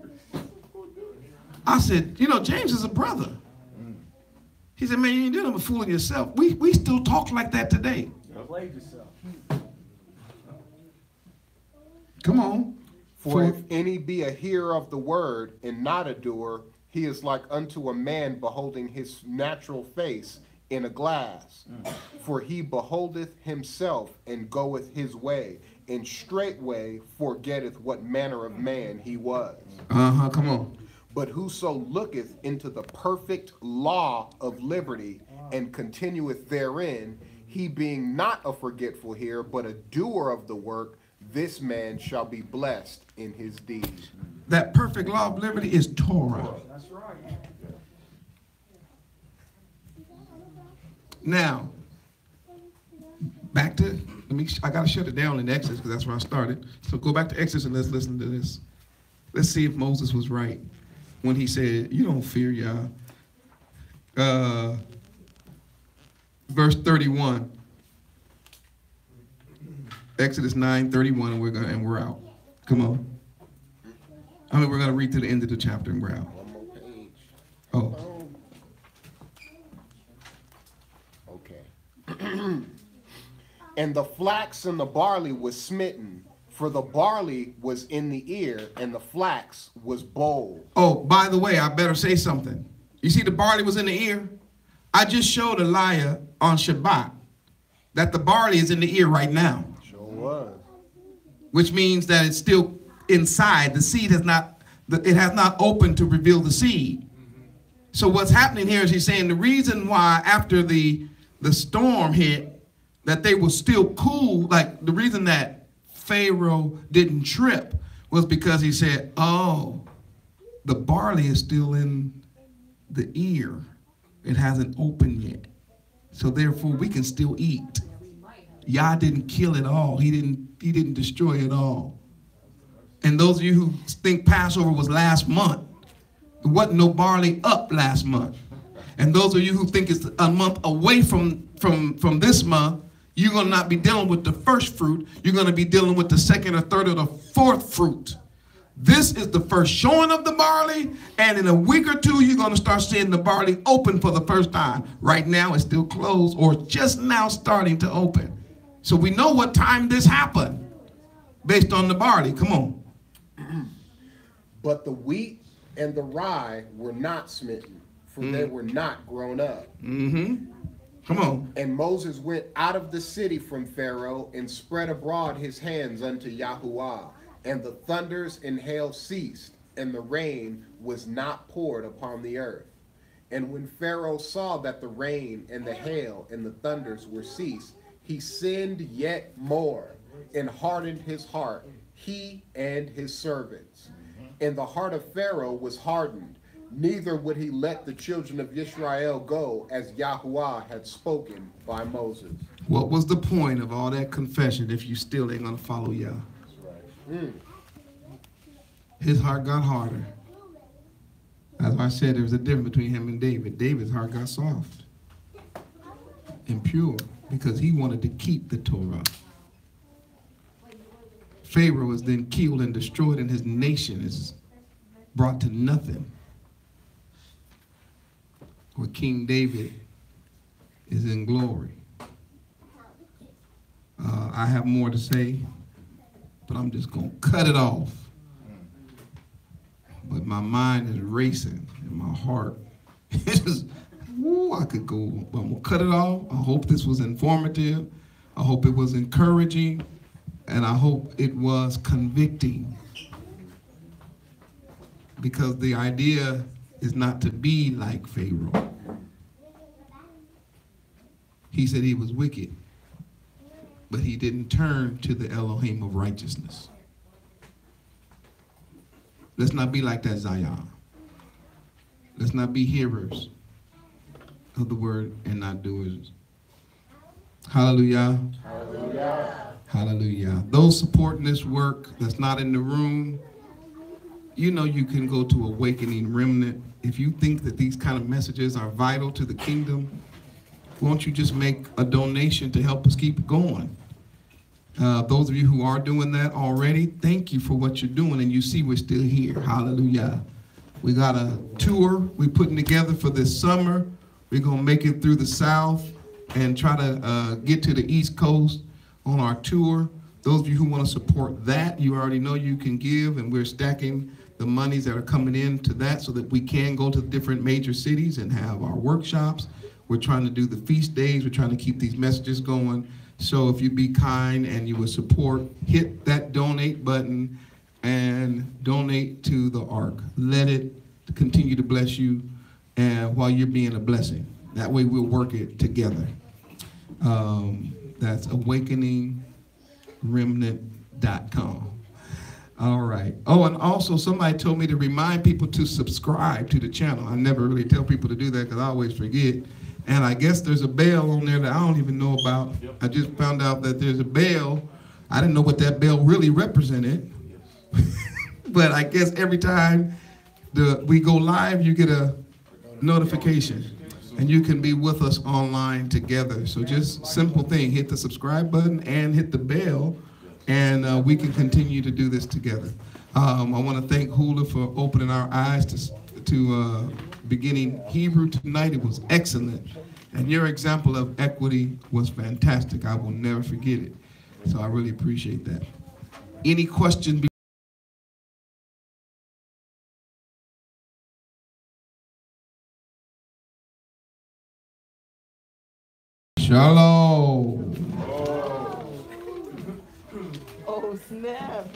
I said, you know, James is a brother. He said, man, you ain't doing nothing but fooling yourself. We still talk like that today. Played yourself. Come on. For if any be a hearer of the word and not a doer, he is like unto a man beholding his natural face in a glass. For he beholdeth himself and goeth his way, and straightway forgetteth what manner of man he was. Come on. But whoso looketh into the perfect law of liberty and continueth therein, he being not a forgetful hearer, but a doer of the work, this man shall be blessed in his deed. That perfect law of liberty is Torah. That's right. Now, back to, I got to shut it down in Exodus because that's where I started. So go back to Exodus and let's listen to this. Let's see if Moses was right when he said, you don't fear Yah. Verse 31. Exodus 9:31, and we're out. Come on. I mean, we're going to read to the end of the chapter and we're out. One more page. Oh. Okay. And the flax and the barley was smitten, for the barley was in the ear, and the flax was bold. Oh, by the way, I better say something. You see the barley was in the ear? I just showed Elijah on Shabbat that the barley is in the ear right now. Sure was. Which means that it's still inside. The seed has not, it has not opened to reveal the seed. So what's happening here is he's saying the reason why after the storm hit, that they were still cool, like the reason that Pharaoh didn't trip was because he said, oh, the barley is still in the ear. It hasn't opened yet. So therefore we can still eat. Yah didn't kill it all. He didn't destroy it all. And those of you who think Passover was last month, there wasn't no barley up last month. And those of you who think it's a month away from this month, you're going to not be dealing with the first fruit. You're going to be dealing with the second or third or the fourth fruit. This is the first showing of the barley, and in a week or two, you're going to start seeing the barley open for the first time. Right now, it's still closed or just now starting to open. So we know what time this happened based on the barley. Come on. But the wheat and the rye were not smitten, for they were not grown up. Come on. And Moses went out of the city from Pharaoh and spread abroad his hands unto Yahuwah. And the thunders and hail ceased, and the rain was not poured upon the earth. And when Pharaoh saw that the rain and the hail and the thunders were ceased, he sinned yet more, and hardened his heart, he and his servants. And the heart of Pharaoh was hardened, neither would he let the children of Israel go, as Yahuwah had spoken by Moses. What was the point of all that confession if you still ain't going to follow Yah? His heart got harder. As I said, there was a difference between him and David. David's heart got soft. and pure because he wanted to keep the Torah. Pharaoh is then killed and destroyed, and his nation is brought to nothing. Where King David is in glory. I have more to say, but I'm just going to cut it off. But my mind is racing and my heart is, I could go, but I'm going to cut it off. I hope this was informative. I hope it was encouraging. And I hope it was convicting. Because the idea is not to be like Pharaoh. He said he was wicked, but he didn't turn to the Elohim of righteousness. Let's not be like that, Zion. Let's not be hearers of the word and not doers. Hallelujah. Hallelujah. Hallelujah. Those supporting this work that's not in the room, you know you can go to Awakening Remnant. If you think that these kind of messages are vital to the kingdom, won't you just make a donation to help us keep going? Those of you who are doing that already, thank you for what you're doing, and you see we're still here. Hallelujah. We got a tour we're putting together for this summer. We're going to make it through the South and try to get to the East Coast on our tour. Those of you who want to support that, you already know you can give, and we're stacking the monies that are coming in to that so that we can go to different major cities and have our workshops. We're trying to do the feast days. We're trying to keep these messages going. So if you be kind and you will support, hit that donate button and donate to the Ark. Let it continue to bless you while you're being a blessing. That way we'll work it together. That's awakeningremnant.com. All right. Oh, and also somebody told me to remind people to subscribe to the channel. I never really tell people to do that because I always forget. And I guess there's a bell on there that I don't even know about. Yep. I just found out that there's a bell. I didn't know what that bell really represented. But I guess every time we go live, you get a notification. And you can be with us online together. So just simple thing, hit the subscribe button and hit the bell, and we can continue to do this together. I want to thank Hula for opening our eyes to beginning Hebrew tonight. It was excellent. And your example of equity was fantastic. I will never forget it. So I really appreciate that. Any questions? Shalom. Oh, snap.